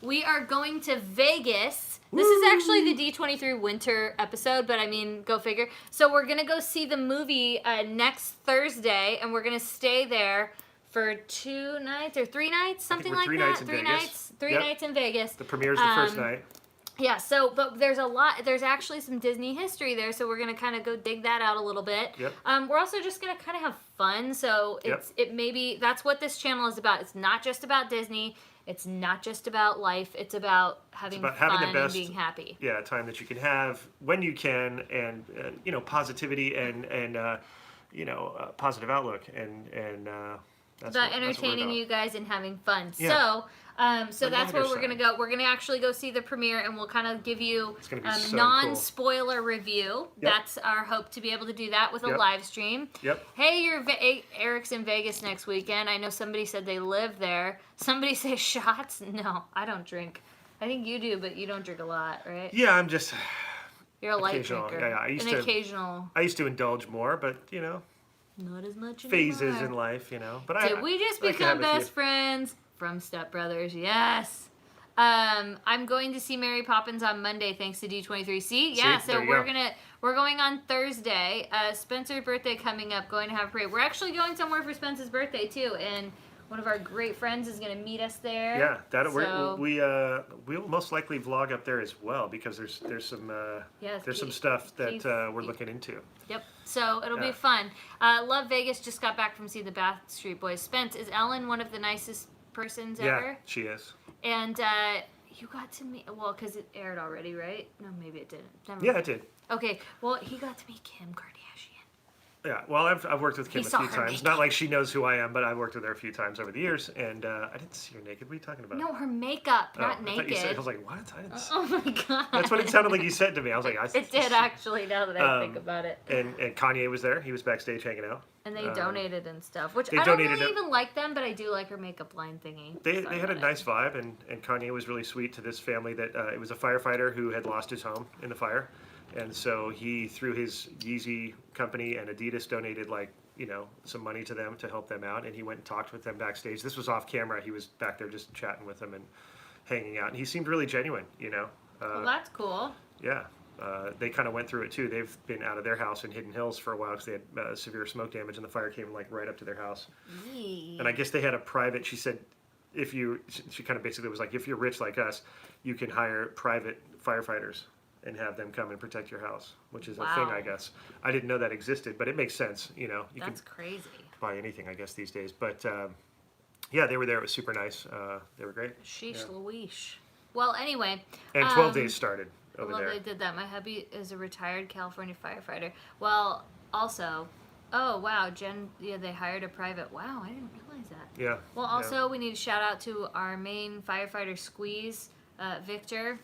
We are going to Vegas. This is actually the D23 winter episode, but I mean, go figure. So we're going to go see the movie next Thursday, and we're going to stay there for 2 nights or 3 nights, something like that. 3 nights in Vegas. The premiere's the first night. Yeah, so, but there's a lot, there's actually some Disney history there, so we're going to kind of go dig that out a little bit. Yep. We're also just going to kind of have fun, so it maybe, that's what this channel is about. It's not just about Disney, it's not just about life, it's about having fun having the best, and being happy. Yeah, time that you can have when you can, and you know, positivity and you know, positive outlook, and that's about what entertaining we're you guys and having fun. Yeah. So that's where we're going to go. We're going to actually go see the premiere, and we'll kind of give you a so non-spoiler review. Yep. That's our hope, to be able to do that with a Yep. live stream. Yep. Hey, Eric's in Vegas next weekend. I know somebody said they live there. Somebody say shots. No, I don't drink. I think you do, but you don't drink a lot, right? Yeah, I'm just... You're a light occasional. drinker. Yeah, occasional. I used to indulge more, but, you know... Not as much phases anymore. in life, you know. But Did we just I like to become have a best few. friends from Step Brothers? Yes. I'm going to see Mary Poppins on Monday thanks to D23. See? Yeah, See? so There you we're going on Thursday. Spencer's birthday coming up, going to have a parade. We're actually going somewhere for Spencer's birthday too, and one of our great friends is going to meet us there. Yeah, So- we'll most likely vlog up there as well, because there's some stuff that we're looking into. Yep. So it'll be Yeah. fun. Love Vegas just got back from seeing the Backstreet Boys. Spence, is Ellen one of the nicest persons Yeah, ever? she is. And you got to meet, well, because it aired already, right? No, maybe it didn't. Never Yeah, mind. it did. Okay, well, he got to meet Kim Kardashian. Yeah, well, I've worked with Kim He a saw few her times. makeup. Not like she knows who I am, but I've worked with her a few times over the years, and I didn't see her naked. What are you talking about? No, her makeup, Oh, not I thought naked. you said, I was like, what? I didn't see. Oh my god. That's what it sounded like you said to me. I was like, It did actually, now that I think about it. And Kanye was there. He was backstage hanging out. And they donated and stuff, which they I don't donated really it. even like them, but I do like her makeup line thingy. They Sorry had a about nice it. vibe, and Kanye was really sweet to this family that it was a firefighter who had lost his home in the fire. And so he, through his Yeezy company and Adidas, donated some money to them to help them out. And he went and talked with them backstage. This was off camera. He was back there just chatting with them and hanging out. And he seemed really genuine, you know. Well, that's cool. Yeah. They kind of went through it too. They've been out of their house in Hidden Hills for a while because they had severe smoke damage, and the fire came like right up to their house. Yee. And I guess they had a private. She said, she kind of basically was like, if you're rich like us, you can hire private firefighters and have them come and protect your house, which is a thing, I guess. I didn't know that existed, but it makes sense. You know, you That's can crazy. buy anything, I guess, these days. But yeah, they were there. It was super nice. They were great. Sheesh Louise. Well, anyway. And 12 days started I over love there. they did that. My hubby is a retired California firefighter. Well, also, oh wow, they hired a private. Wow, I didn't realize that. Yeah. Well, yeah. also we need to shout out to our main firefighter Squeeze, Victor.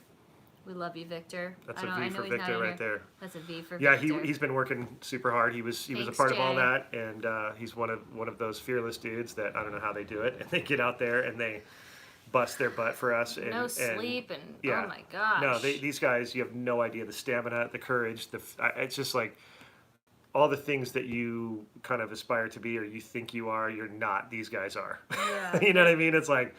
We love you, Victor. That's I a know- V I know for he's not Victor in right here. there. That's a V for Yeah, Victor. he's been working super hard. He was a Thanks, part of all Jay. that, and he's one of those fearless dudes that I don't know how they do it. And they get out there and they bust their butt for us. And, no sleep and yeah. oh my gosh. No, these guys, you have no idea the stamina, the courage. It's just like all the things that you kind of aspire to be or you think you are, you're not. These guys are. Yeah. You know what I mean? It's like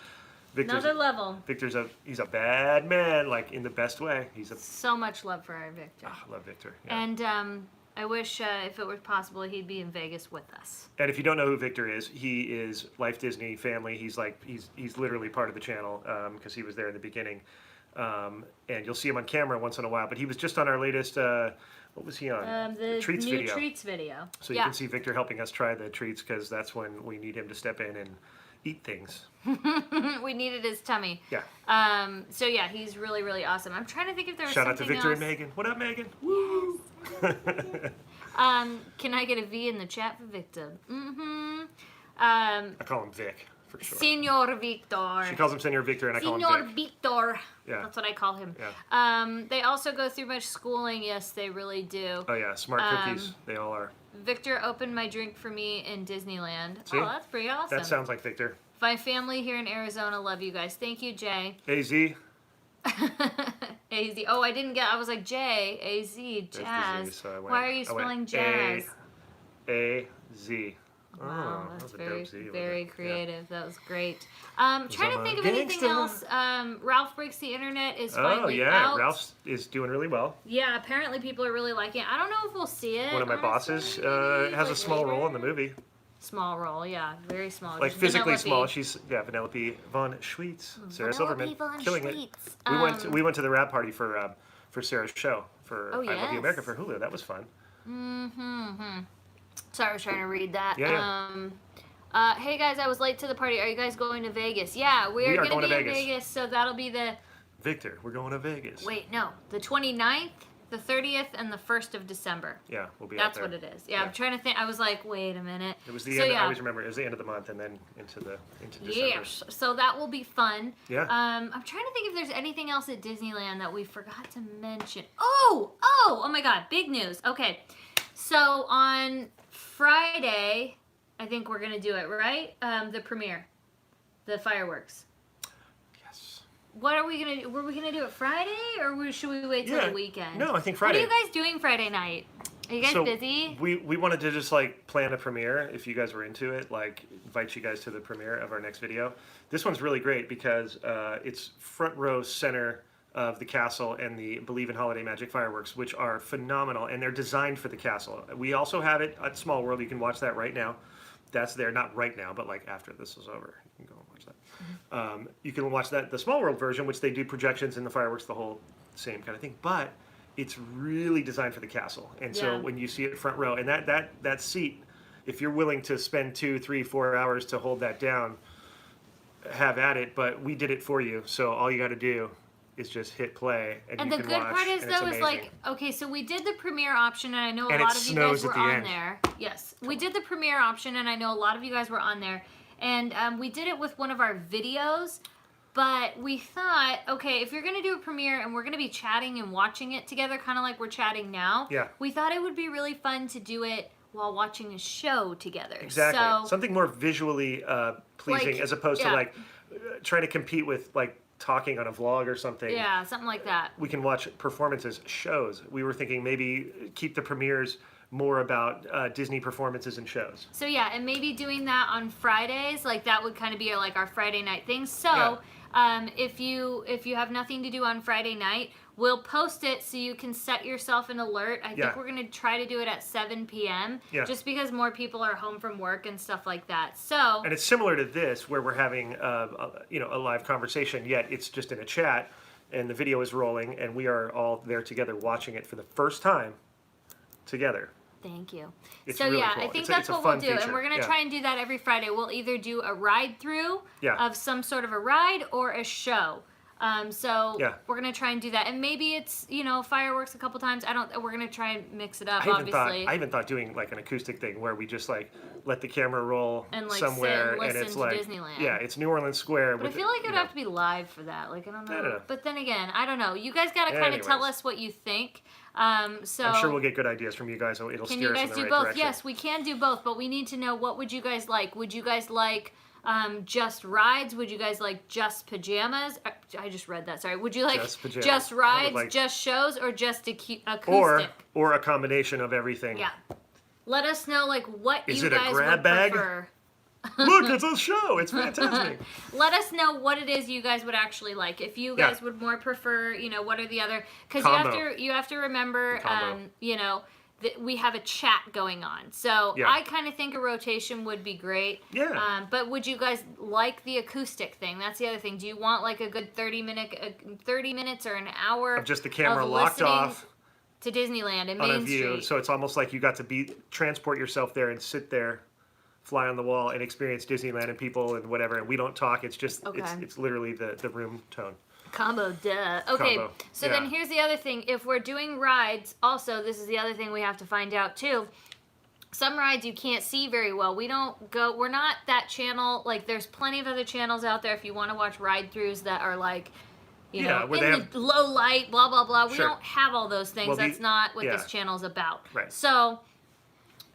Another level. Victor's he's a bad man, like in the best way. So much love for our Victor. I love Victor. Yeah. And I wish if it were possible he'd be in Vegas with us. And if you don't know who Victor is, he is Life Disney family. He's literally part of the channel because he was there in the beginning. And you'll see him on camera once in a while. But he was just on our latest. What was he on? The treats new video. treats video. So you can see Victor helping us try the treats because that's when we need him to step in and eat things. We needed his tummy. Yeah. So yeah, he's really, really awesome. I'm trying to think if there was Shout out to something Victor else. and Megan. What up, Megan? Woo! Can I get a V in the chat for Victor? Mm-hmm. I call him Vic for sure. Senor Victor. She calls him Senor Victor, and I call him Senor Vic. Victor. Yeah. That's what I call him. Yeah. They also go through much schooling. Yes, they really do. Oh yeah, smart cookies. They all are. Victor opened my drink for me in Disneyland. See? Oh, that's pretty awesome. That sounds like Victor. My family here in Arizona love you guys. Thank you, Jay. AZ. AZ. Oh, I was like J, AZ, There's the jazz. Z, so I went- Why are you I went spelling jazz? A-Z. Wow, Oh, that's that was a very, dope Z, wasn't very it? Yeah. creative. That was great. Trying to I'm think a of anything gangster. else. Ralph Breaks the Internet is Oh finally yeah, out. Ralph is doing really well. Yeah, apparently people are really liking it. I don't know if we'll see it. One of my honestly, bosses maybe, has a like, small role in the later. movie. Small role, yeah, very small. Like Just physically Vanellope. small. She's Vanellope von Schweetz, Sarah Vanellope Silverman, von killing it. Schweetz. We went to the wrap party for Sarah's show for Oh, I Love You America yes. for Hulu. That was fun. Sorry, I was trying to read that. Yeah, Hey guys, I was late to the party. Are you guys going to Vegas? Yeah, We we're are gonna going to be in Vegas. Vegas, so that'll be the Victor, we're going to Vegas. wait, no, the 29th, the 30th, and the 1st of December. Yeah, we'll be out That's there. what it is. Yeah, I'm trying to think. I was like, wait a minute. It was the so, end. yeah. I always remember it was the end of the month and then into December. Yes. So that will be fun. Yeah. I'm trying to think if there's anything else at Disneyland that we forgot to mention. Oh my God, big news. Okay. So on Friday, I think we're gonna do it, right? The premiere, the fireworks. Yes. What are we gonna do? Were we gonna do it Friday, or should we wait till the weekend? No, I think Friday. What are you guys doing Friday night? Are you guys busy? We wanted to just like plan a premiere if you guys were into it, like invite you guys to the premiere of our next video. This one's really great because it's front row center of the castle and the Believe in Holiday Magic fireworks, which are phenomenal, and they're designed for the castle. We also have it at Small World. You can watch that right now. That's there, not right now, but like after this is over, you can go and watch that. You can watch that, the Small World version, which they do projections and the fireworks, the whole same kind of thing. But it's really designed for the castle, and so Yeah. when you see it front row, and that seat, if you're willing to spend 2, 3, 4 hours to hold that down, have at it. But we did it for you, so all you got to do is just hit play, and And you the can good watch. part is, and it's though, is amazing. like, okay, so we did the premiere option, and I know a And it lot of you guys snows were at the on end. there. Yes, we did the premiere option, and I know a lot of you guys were on there. And we did it with one of our videos, but we thought, okay, if you're going to do a premiere and we're going to be chatting and watching it together, kind of like we're chatting now, Yeah. we thought it would be really fun to do it while watching a show together. Exactly. So, Something more visually pleasing, Like, as opposed yeah. to like trying to compete with like talking on a vlog or something. yeah, something like that. We can watch performances, shows. We were thinking maybe keep the premieres more about Disney performances and shows. So yeah, and maybe doing that on Fridays, like that would kind of be like our Friday night thing. So if you have nothing to do on Friday night, we'll post it so you can set yourself an alert. I think we're gonna try to do it at 7 p.m. Yeah. just because more people are home from work and stuff like that. So And it's similar to this, where we're having a live conversation, yet it's just in a chat, and the video is rolling, and we are all there together watching it for the first time together. thank you. It's So really yeah, cool. I think It's that's a what fun we'll do, feature. and we're gonna Yeah. try and do that every Friday. We'll either do a ride through of some sort of a ride or a show. So we're gonna try and do that, and maybe it's fireworks a couple times. We're gonna try and mix it up. Obviously, I even thought doing like an acoustic thing where we just like let the camera roll and like somewhere, sit and and listen it's to like Disneyland. yeah, it's New Orleans Square. But I feel like it would have to be live for that. Like I don't know. But then again, I don't know. You guys gotta kind of tell Anyways. us what you think. So I'm sure we'll get good ideas from you guys. So it'll can steer you us guys in the do right both? direction. Yes, we can do both, but we need to know what would you guys like. Would you guys like just rides? Would you guys like just pajamas? I just read that. Sorry. Would you like Just pajamas. just I would rides, like- just shows, or just acoustic? Or a combination of everything. Yeah. Let us know like what Is you it a guys grab would bag? prefer. Look, it's a show. It's fantastic. Let us know what it is you guys would actually like. If you guys would more prefer, what are the other? Because you have to remember, Combo. that we have a chat going on. So I kind of think a rotation would be great. Yeah. But would you guys like the acoustic thing? That's the other thing. Do you want like a good 30 minutes or an hour Of just the camera of locked listening off to Disneyland and on a Main view, Street? so it's almost like you got to transport yourself there and sit there, fly on the wall, and experience Disneyland and people and whatever. And we don't talk. It's just it's literally the room tone. Combo, duh. Okay, Combo, so then here's the other thing. If we're doing rides, also, this is the other thing we have to find out too. Some rides you can't see very well. We're not that channel. Like, there's plenty of other channels out there if you want to watch ride-throughs that are like, in the low light, blah, blah, blah. We don't have all those things. That's not what this channel's about. Right. So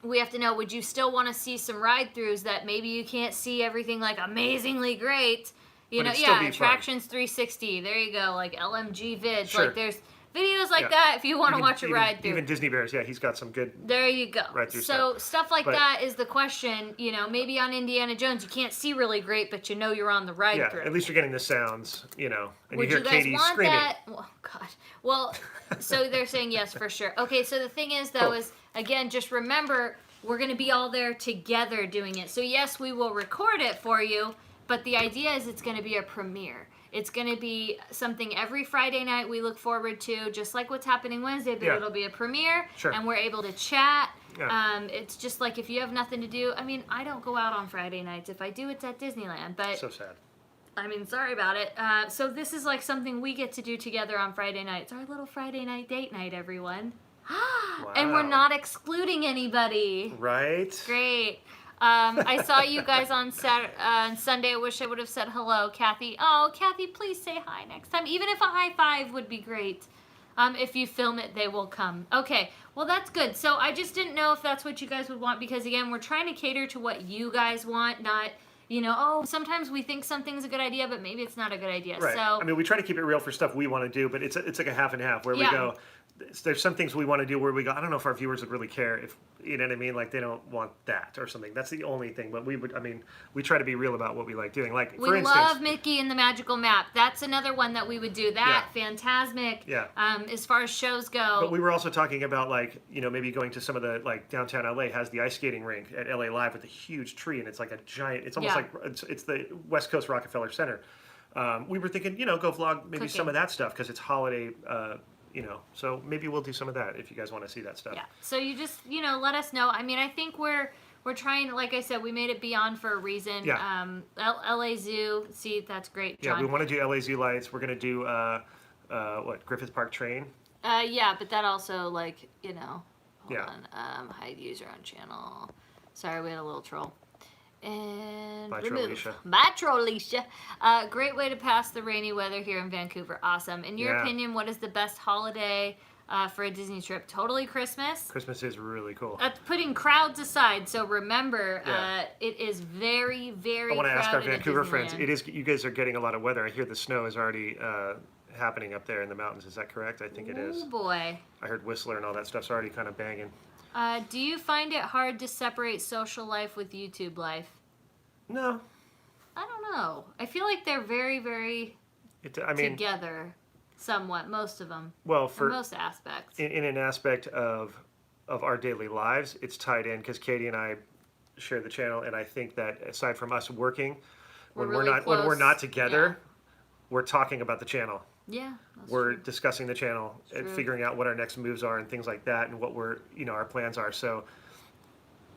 we have to know, would you still want to see some ride-throughs that maybe you can't see everything like amazingly great? But it'd still be fun. Attractions 360. There you go, like LMG vids. Sure. Like there's videos like that if you want to watch a ride through. Even Disney Bears, he's got some good. There you go. Ride-through So stuff like that is the question. Maybe on Indiana Jones you can't see really great, but you're on the ride Yeah, through. at least you're getting the sounds, and Would you hear you guys Katie want screaming. that? Oh God. Well, so they're saying yes for sure. Okay, so the thing is though is again just remember we're going to be all there together doing it. So yes, we will record it for you, but the idea is it's going to be a premiere. It's going to be something every Friday night we look forward to, just like what's happening Wednesday, but it'll be a premiere, and we're able to chat. Yeah. It's just like if you have nothing to do. I mean, I don't go out on Friday nights. If I do, it's at Disneyland. But so sad. I mean, sorry about it. So this is like something we get to do together on Friday nights. Our little Friday night date night, everyone. Wow. And we're not excluding anybody. Right. Great. I saw you guys on Sunday. I wish I would have said hello, Kathy. Oh, Kathy, please say hi next time. Even if a high five would be great. If you film it, they will come. Okay, well, that's good. So I just didn't know if that's what you guys would want because, again, we're trying to cater to what you guys want, not, you know, oh, sometimes we think something's a good idea, but maybe it's not a good idea. Right. So, I mean, we try to keep it real for stuff we want to do, but it's like a half and half where we go, there's some things we want to do where we go, I don't know if our viewers would really care if, you know what I mean? Like, they don't want that or something. That's the only thing. But we would, I mean, we try to be real about what we like doing. Like, for instance, love Mickey and the Magical Map. That's another one that we would do. That, Fantasmic, as far as shows go. But we were also talking about, like, you know, maybe going to some of the, like, downtown LA has the ice skating rink at LA Live with a huge tree, and it's like a giant, it's almost like, it's the West Coast Rockefeller Center. We were thinking, you know, go vlog maybe some of that stuff because it's holiday, you know, so maybe we'll do some of that if you guys want to see that stuff. Yeah. So you just, you know, let us know. I mean, I think we're trying, like I said, we made it beyond for a reason. Yeah. LA Zoo, see, that's great, John. Yeah, we want to do LA Zoo lights. We're going to do, Griffith Park Train? Yeah, but that also, like, you know, hold on. Hide user on channel. Sorry, we had a little troll. And Bye, remove. Trollisha. Bye, Trollisha. Great way to pass the rainy weather here in Vancouver. Awesome. In your opinion, what is the best holiday for a Disney trip? Totally Christmas. Christmas is really cool. That's putting crowds aside. So remember, it is very, very crowded. I want to ask our Vancouver friends. It is. You guys are getting a lot of weather. I hear the snow is already happening up there in the mountains. Is that correct? I think it is. Oh boy. I heard Whistler and all that stuff's already kind of banging. Do you find it hard to separate social life with YouTube life? No. I don't know. I feel like they're very, very together, somewhat. Most of them. Well, for most aspects. In an aspect of our daily lives, it's tied in because Katie and I share the channel, and I think that aside from us working, when we're not together, we're talking about the channel. Yeah, we're discussing the channel and figuring out what our next moves are and things like that, and what our plans are. So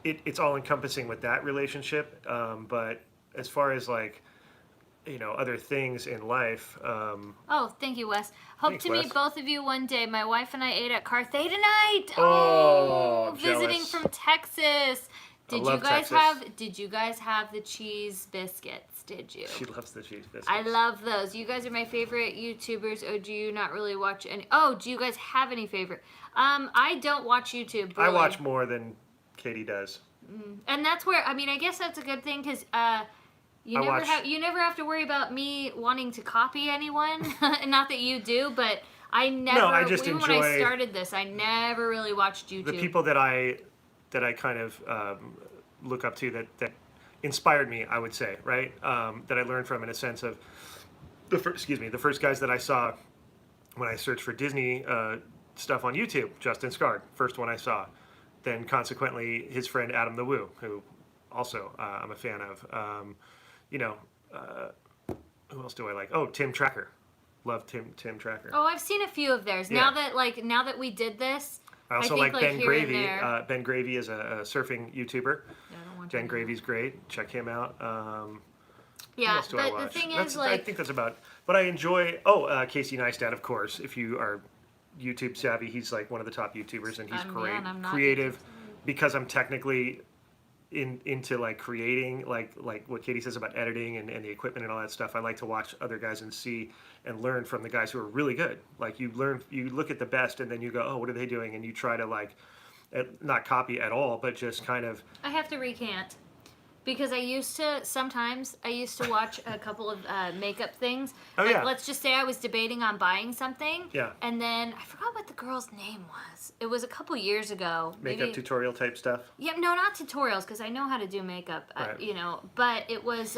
it's all encompassing with that relationship. But as far as like, other things in life. Oh, thank you, Wes. Hope to meet both of you one day. My wife and I ate at Carthay tonight. Oh, visiting jealous. from Texas. Did you guys have the cheese biscuits? Did you? She loves the cheese biscuits. I love those. You guys are my favorite YouTubers. Oh, do you not really watch any? Oh, do you guys have any favorite? I don't watch YouTube. Really. I watch more than Katie does. And that's where, I mean, I guess that's a good thing because you never have to worry about me wanting to copy anyone. Not that you do, but I never. No, I just even enjoy. When I started this, I never really watched YouTube. The people that I kind of look up to that inspired me, I would say, right? That I learned from in a sense of the first guys that I saw when I searched for Disney stuff on YouTube. Justin Scard, first one I saw. Then consequently, his friend Adam the Woo, who also I'm a fan of. Who else do I like? Oh, Tim Tracker. Love Tim Tracker. Oh, I've seen a few of theirs. Yeah. Now that we did this. I also like Ben Gravy. Ben Gravy is a surfing YouTuber. Ben Gravy's great. Check him out. Yeah, what else do I watch? The thing is, I think that's about. But I enjoy. Casey Neistat, of course. If you are YouTube savvy, he's like one of the top YouTubers, and he's great, creative. Because I'm technically into like creating, like what Katie says about editing and the equipment and all that stuff. I like to watch other guys and see and learn from the guys who are really good. Like you look at the best, and then you go, oh, what are they doing? And you try to not copy at all, but just kind of. I have to recant. Because I used to watch a couple of makeup things. Oh, yeah. Let's just say I was debating on buying something. Yeah. And then I forgot what the girl's name was. It was a couple years ago. Makeup tutorial type stuff? Yeah, no, not tutorials, because I know how to do makeup, right. But it was,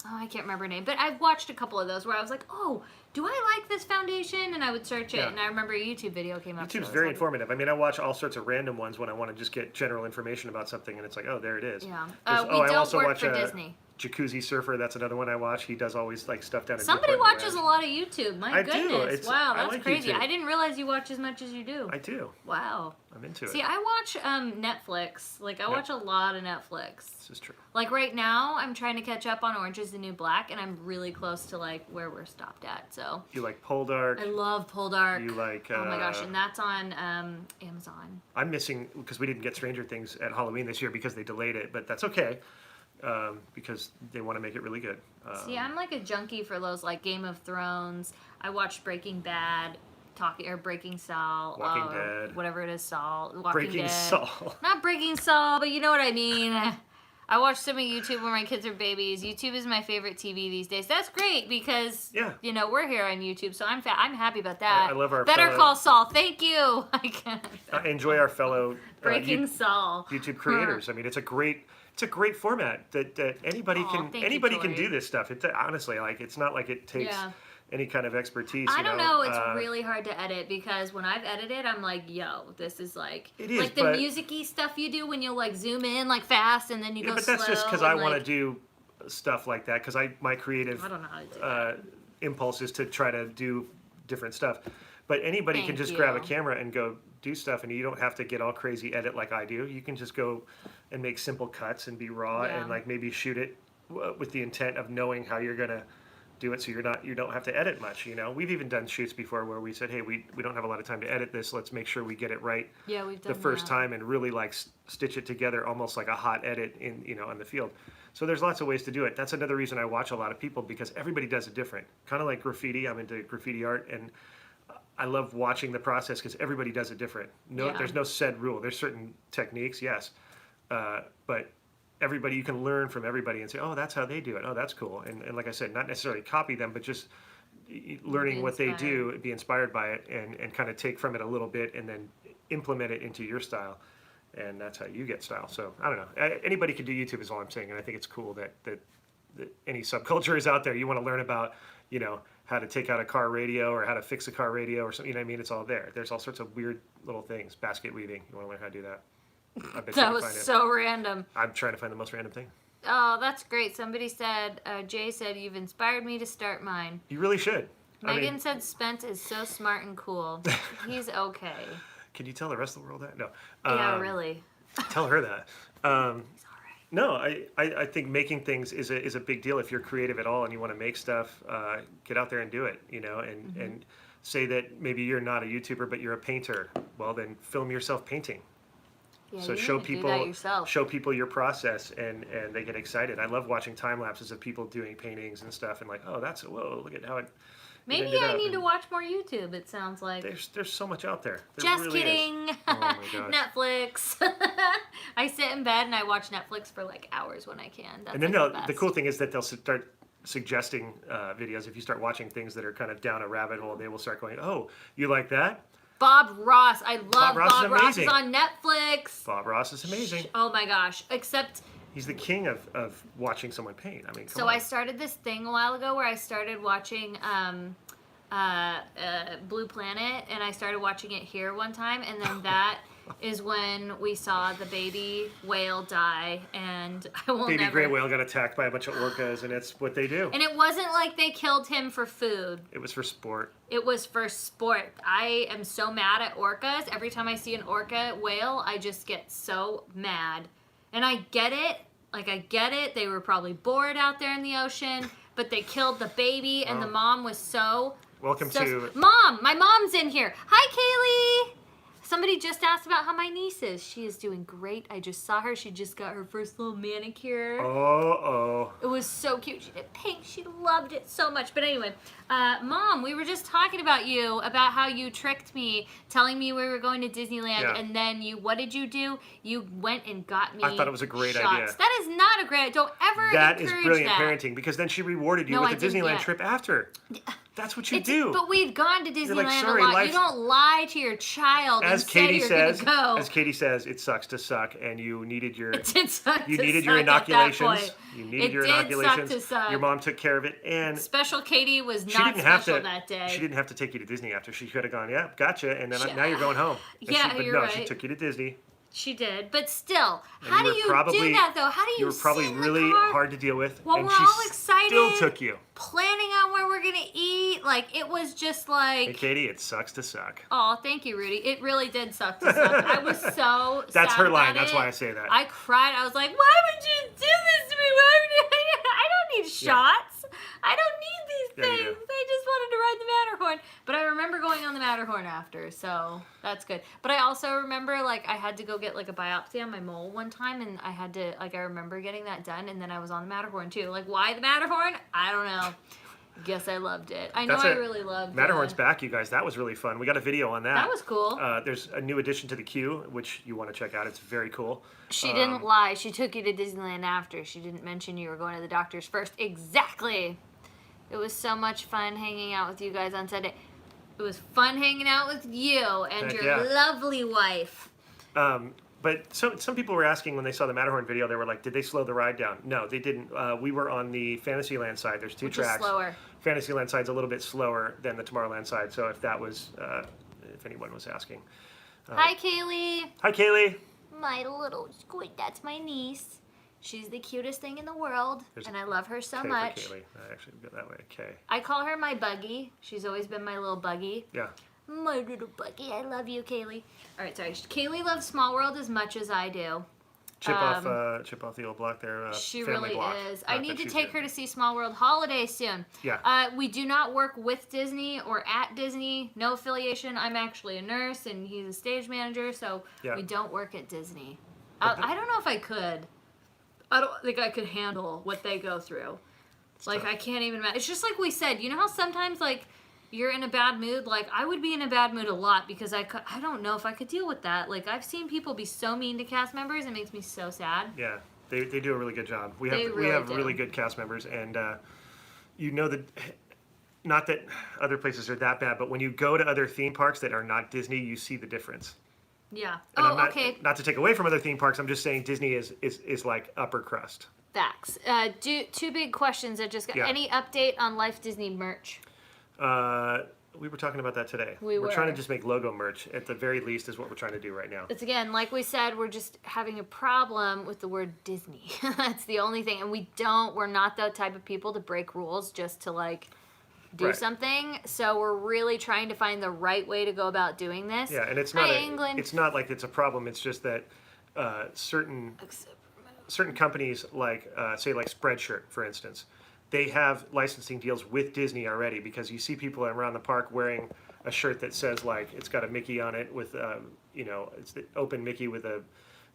Oh, I can't remember her name, but I've watched a couple of those where I was like, oh, do I like this foundation? And I would search it, Yeah. and I remember a YouTube video came up. YouTube's so very informative. I mean, I watch all sorts of random ones when I want to just get general information about something, and it's like, oh, there it is. Yeah. There's- We I don't also work watch for Disney. Jacuzzi Surfer. That's another one I watch. He does always like stuff down in Somebody Newport watches News. a lot of YouTube. My I do. goodness. It's- Wow, I that's like crazy. YouTube. I didn't realize you watch as much as you do. I do. Wow. I'm into See, it. I watch Netflix. Like, I watch a lot of Netflix. This is true. Like, right now, I'm trying to catch up on Orange is the New Black, and I'm really close to, like, where we're stopped at, so. You like Poldark. I love Poldark. You like... oh, my gosh, and that's on Amazon. I'm missing, because we didn't get Stranger Things at Halloween this year because they delayed it, but that's okay. Because they want to make it really good. See, I'm like a junkie for those, like, Game of Thrones. I watched Breaking Bad, Breaking Saul. Walking Dead. Whatever it is, Saul. Walking Breaking Dead. Saul. Not Breaking Saul, but you know what I mean. I watch some of YouTube when my kids are babies. YouTube is my favorite TV these days. That's great because, Yeah. you know, we're here on YouTube, so I'm happy about that. I love our Better fellow- Call Saul. Thank you. I can. I enjoy our fellow Breaking Saul. YouTube creators. I mean, it's a great format that anybody Aw, can thank you, can Joy. do this stuff. It's honestly like it's not like it takes Yeah. any kind of expertise. I you don't know. It's Uh, really hard to edit because when I've edited, I'm like, yo, this is like, It is, like the but- music-y stuff you do when you'll like zoom in like fast and then you Yeah, go but slow. that's just because and, I want to like, do stuff like that because my creative I don't know how to do that. impulse is to try to do different stuff. But anybody can Thank just grab a you. camera and go do stuff, and you don't have to get all crazy edit like I do. You can just go and make simple cuts and be raw Yeah. and like maybe shoot it with the intent of knowing how you're gonna do it, so you don't have to edit much. You know, we've even done shoots before where we said, hey, we don't have a lot of time to edit this. Let's make sure we get it right Yeah, we've done the first that. time and really like stitch it together almost like a hot edit in on the field. So there's lots of ways to do it. That's another reason I watch a lot of people because everybody does it different. Kind of like graffiti. I'm into graffiti art and I love watching the process because everybody does it different. Yeah. There's no set rule. There's certain techniques, yes, but everybody, you can learn from everybody and say, oh, that's how they do it. Oh, that's cool. And like I said, not necessarily copy them, but just learning what they do, be inspired by it, and kind of take from it a little bit and then implement it into your style. And that's how you get style. So I don't know. Anybody can do YouTube is all I'm saying. And I think it's cool that any subculture is out there. You want to learn about, how to take out a car radio or how to fix a car radio or something. You know what I mean? It's all there. There's all sorts of weird little things. Basket weaving. You want to learn how to do that? I bet you That can was find it. so random. I'm trying to find the most random thing. Oh, that's great. Somebody said, Jay said, you've inspired me to start mine. You really should. Megan said Spence is so smart and cool. He's okay. Can you tell the rest of the world that? No. Yeah, really. Tell her that. He's all right. No, I think making things is a big deal. If you're creative at all and you want to make stuff, get out there and do it. And say that maybe you're not a YouTuber but you're a painter. Well, then film yourself painting. Yeah, So you show need to do that people yourself. your process and they get excited. I love watching time lapses of people doing paintings and stuff and like, oh, whoa, look at how it Maybe ended I up. need And to watch more YouTube, it sounds like. There's so much out there. There Just really is. kidding. Oh my gosh. Netflix. I sit in bed and I watch Netflix for like hours when I can. That's And then like the cool thing is that they'll start suggesting videos. If you start watching things that are kind of down a rabbit hole, they will start going, oh, you like that? Bob Ross. I love Bob Ross is Bob Ross is amazing. on Netflix. Bob Ross is amazing. Oh my gosh. Except, He's the king of watching someone paint. I mean, come so on. I started this thing a while ago where I started watching Blue Planet, and I started watching it here one time, and then that is when we saw the baby whale die, and I will Baby never... gray whale got attacked by a bunch of orcas, and it's what they do. And it wasn't like they killed him for food. It was for sport. It was for sport. I am so mad at orcas. Every time I see an orca whale, I just get so mad. And I get it. Like, I get it. They were probably bored out there in the ocean, but they killed the baby, and the mom was so... Welcome to... Mom! My mom's in here. Hi, Kaylee! Somebody just asked about how my niece is. She is doing great. I just saw her. She just got her first little manicure. Oh. It was so cute. She did pink. She loved it so much. But anyway, Mom, we were just talking about you, about how you tricked me, telling me we were going to Disneyland, Yeah. and then what did you do? You went and got me I thought it was a great shots. idea. That is not a great idea. Don't ever That is encourage brilliant that. parenting because then she rewarded you No, with I a didn't Disneyland yet. trip after. That's what you do. But we'd gone to Disneyland like, sorry, a lot. You life's- don't lie to your child and say you're going to go. As Katie says, it sucks to suck, and you needed your It did suck you to needed suck your at that inoculations. point. You needed It your did suck inoculations. to suck. Your mom took care of it, and Special Katie was she not didn't have special to. that day. She didn't have to take you to Disney after. She could have gone, yeah, gotcha, and then She- now you're going home. And Yeah, but you're no, right. she took you to Disney. She did, but still, And how do were you probably- do that though? How do you? You were probably sit in really the car, hard to deal with, Well, and we're she all excited. still took you. planning on where we're gonna eat. Like it was just like. Hey, Katie, it sucks to suck. Oh, thank you, Rudy. It really did suck to suck. I was so. That's sad her line. about That's it. why I say that. I cried. I was like, "Why would you do this to me? Why would you? I don't need shots. I don't need these Yeah, you things. do. I just wanted to ride the Matterhorn." But I remember going on the Matterhorn after, so that's good. But I also remember like I had to go get like a biopsy on my mole one time, and I had to like I remember getting that done, and then I was on the Matterhorn too. Like why the Matterhorn? I don't know. Guess I loved it. I know That's I it. really loved Matterhorn's back, you guys. That was really fun. We got a video on that. That was cool. There's a new addition to the queue, which you want to check out. It's very cool. She didn't lie. She took you to Disneyland after. She didn't mention you were going to the doctor's first. Exactly. It was so much fun hanging out with you guys on Sunday. It was fun hanging out with you and Heck your yeah. lovely wife. But some people were asking when they saw the Matterhorn video, they were like, did they slow the ride down? No, they didn't. We were on the Fantasyland side. There's two Which is tracks. slower. Fantasyland side's a little bit slower than the Tomorrowland side. So if that was, if anyone was asking. Hi, Kaylee. Hi, Kaylee. My little squid. That's my niece. She's the cutest thing in the world, There's and I love her so K much. for Kaylee. I actually go that way. K. I call her my buggy. She's always been my little buggy. Yeah. My little buggy. I love you, Kaylee. All right, sorry. Kaylee loves Small World as much as I do. Chip off the old block there. She family really block. is. I Not need that to she's take in. her to see Small World Holiday soon. Yeah. We do not work with Disney or at Disney. No affiliation. I'm actually a nurse and he's a stage manager, so Yeah. we don't work at Disney. But I don't know if I could. I don't think I could handle what they go through. Like, tough. I can't even imagine. It's just like we said. You know how sometimes, like, you're in a bad mood? Like, I would be in a bad mood a lot because I don't know if I could deal with that. Like, I've seen people be so mean to cast members. It makes me so sad. Yeah, they do a really good job. We They have really do. really good cast members, and you know that. Not that other places are that bad, but when you go to other theme parks that are not Disney, you see the difference. Yeah. And I'm Oh, not, okay. Not to take away from other theme parks, I'm just saying Disney is like upper crust. Facts. Two big questions that just got. Yeah. Any update on Life Disney merch? We were talking about that today. We We're trying were. to just make logo merch at the very least is what we're trying to do right now. It's again, like we said, we're just having a problem with the word Disney. That's the only thing. And we're not the type of people to break rules just to like do Right. something. So we're really trying to find the right way to go about doing this. Yeah, and it's Hi, not England. it's not like it's a problem. It's just that certain companies like say like Spreadshirt, for instance, they have licensing deals with Disney already because you see people around the park wearing a shirt that says like it's got a Mickey on it with it's the open Mickey with a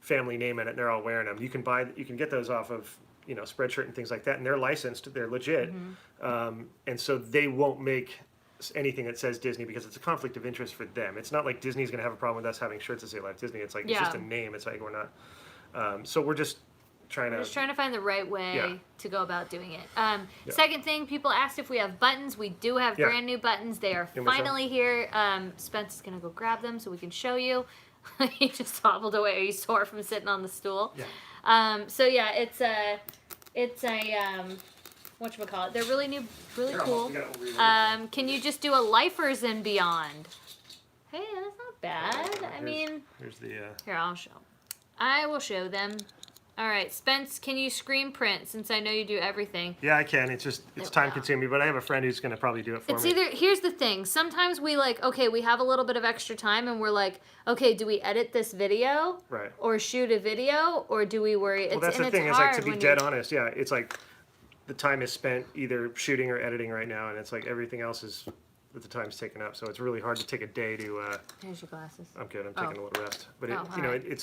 family name in it, and they're all wearing them. You can get those off of Spreadshirt and things like that, and they're licensed, they're legit, and so they won't make anything that says Disney because it's a conflict of interest for them. It's not like Disney's going to have a problem with us having shirts that say Life Disney. It's like it's just a name. It's like we're not. So we're just trying to. We're just trying to find the right way Yeah. to go about doing it. Second thing, people asked if we have buttons. We do have Yeah. brand new buttons. They are Give me some. finally here. Spence is going to go grab them so we can show you. He just hobbled away. Are you sore from sitting on the stool? Yeah. So yeah, it's a whatchamacallit. They're really new, really cool. Can you just do a Lifers and Beyond? Hey, that's not bad. I mean, Here's the. here, I'll show. I will show them. All right, Spence, can you screen print since I know you do everything? Yeah, I can. It's time consuming, but I have a friend who's going to probably do it for It's me. either, here's the thing. Sometimes we we have a little bit of extra time and we're like, okay, do we edit this video? Right. Or shoot a video? Or do we worry? Well, that's the thing. Is like to be dead honest. Yeah, it's like the time is spent either shooting or editing right now, and it's like everything else is the time's taken up. So it's really hard to take a day to. Here's your glasses. I'm good. I'm taking a little rest, but Oh, all right. it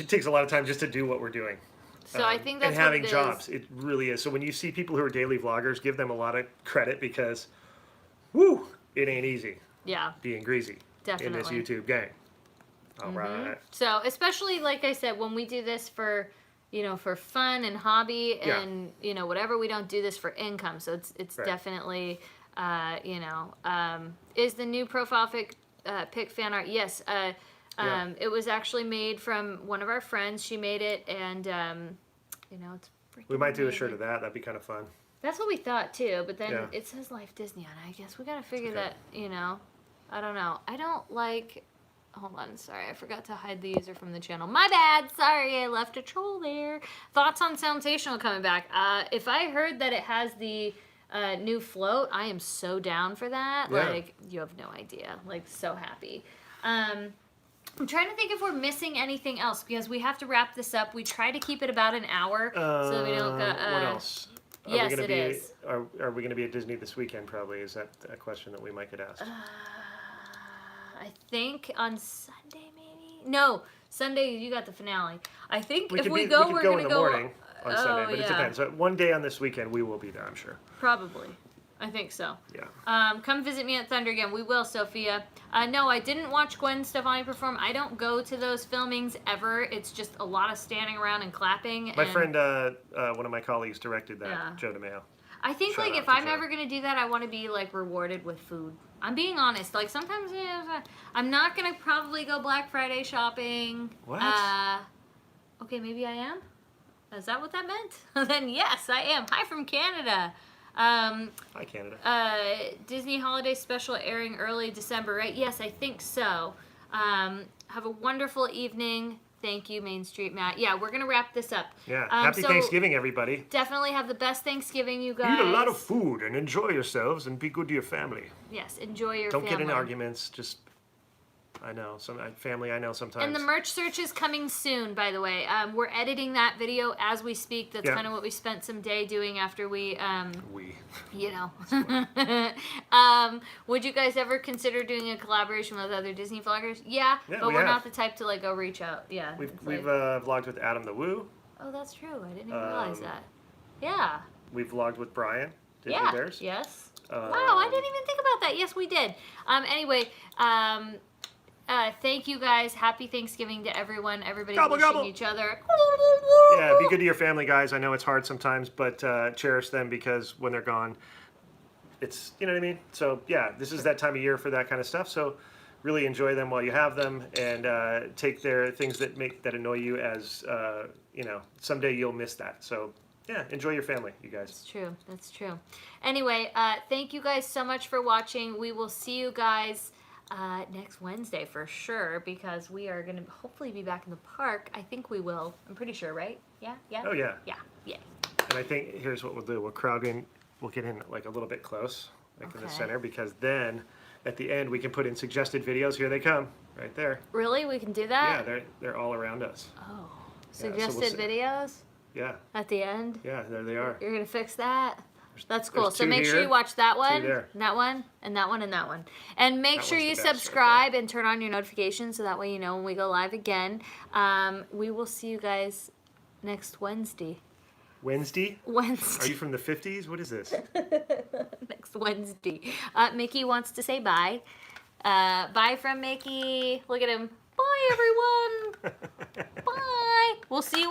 takes a lot of time just to do what we're doing. So I think that's and having what it jobs, is. it really is. So when you see people who are daily vloggers, give them a lot of credit because, woo, it ain't easy Yeah, being greasy in this Definitely. YouTube game. All right. so especially like I said, when we do this for, for fun and hobby Yeah. and, whatever. We don't do this for income. So it's Right. definitely, is the new profile pic fan art? Yes. It was actually made from one of our friends. She made it, and, it's freaking We might do a amazing. shirt of that. That'd be kind of fun. That's what we thought, too. But then Yeah. it says Life Disney on it. I guess we got to figure okay. that, I don't know. I don't like... Hold on, sorry, I forgot to hide the user from the channel. My bad, sorry, I left a troll there. Thoughts on Soundtational coming back? If I heard that it has the new float, I am so down for that. Yeah. Like, you have no idea. Like, so happy. I'm trying to think if we're missing anything else, because we have to wrap this up. We try to keep it about an hour, so that we don't go... what else? Yes, it is. Are we going to be at Disney this weekend, probably? Is that a question that we might get asked? I think on Sunday, maybe? No, Sunday you got the finale. I think if we go, we're going to go... in the morning on Sunday, but it depends. So one day on this weekend, we will be there, I'm sure. Probably. I think so. Yeah. Come visit me at Thunder again. We will, Sophia. No, I didn't watch Gwen Stefani perform. I don't go to those filmings ever. It's just a lot of standing around and clapping. My friend, one of my colleagues directed that, Yeah. Joe DeMeo. I think, Shout like, out if to I'm Joe. ever going to do that, I want to be, like, rewarded with food. I'm being honest. Like, sometimes, I'm not going to probably go Black Friday shopping. What? Okay, maybe I am. Is that what that meant? Then yes, I am. Hi from Canada. Hi, Canada. Disney Holiday Special airing early December, right? Yes, I think so. Have a wonderful evening. Thank you, Main Street Matt. Yeah, we're going to wrap this up. Yeah. Happy so Thanksgiving, everybody. Definitely have the best Thanksgiving, you guys. Eat a lot of food and enjoy yourselves and be good to your family. Yes, enjoy your Don't family. get in arguments. Just, I know, family I know sometimes. And the merch search is coming soon, by the way. We're editing that video as we speak. That's Yeah. kind of what we spent some day doing after we, We. would you guys ever consider doing a collaboration with other Disney vloggers? Yeah, Yeah, but we we're have. not the type to, like, go reach out. Yeah. We've it's like- vlogged with Adam the Woo. Oh, that's true. I didn't even realize Um, that. Yeah. We've vlogged with Brian. Disney Yeah. Bears. Yes. Wow, I Um, didn't even think about that. Yes, we did. Anyway, thank you guys. Happy Thanksgiving to everyone. Everybody's Gobble, wishing gobble. each other. Yeah, be good to your family, guys. I know it's hard sometimes, but cherish them because when they're gone, it's, you know what I mean? So, yeah, this is that time of year for that kind of stuff. So, really enjoy them while you have them and take their things that annoy you as, someday you'll miss that. So, yeah, enjoy your family, you guys. That's true. That's true. Anyway, thank you guys so much for watching. We will see you guys next Wednesday for sure, because we are going to hopefully be back in the park. I think we will. I'm pretty sure, right? Yeah? Yeah? Oh, yeah. Yeah. Yeah. And I think here's what we'll do. We'll get in like a little bit close, like in the Okay. center, because then at the end we can put in suggested videos. Here they come, right there. Really? We can do Yeah, that? they're all around us. Oh. so we'll Suggested see. videos Yeah, at the end? yeah, there they are. You're going to fix that? That's cool. there's So two make sure here, you watch that one, there. that one, and that one, and that one. And make That sure one's you the best right subscribe and turn on your notifications so that way you know when we go live again. We will see you guys next Wednesday. Wednesday? Are Wednesday. you from the 50s? What is this? Next Wednesday. Mickey wants to say bye. Bye from Mickey. Look at him. Bye, everyone. Bye. We'll see you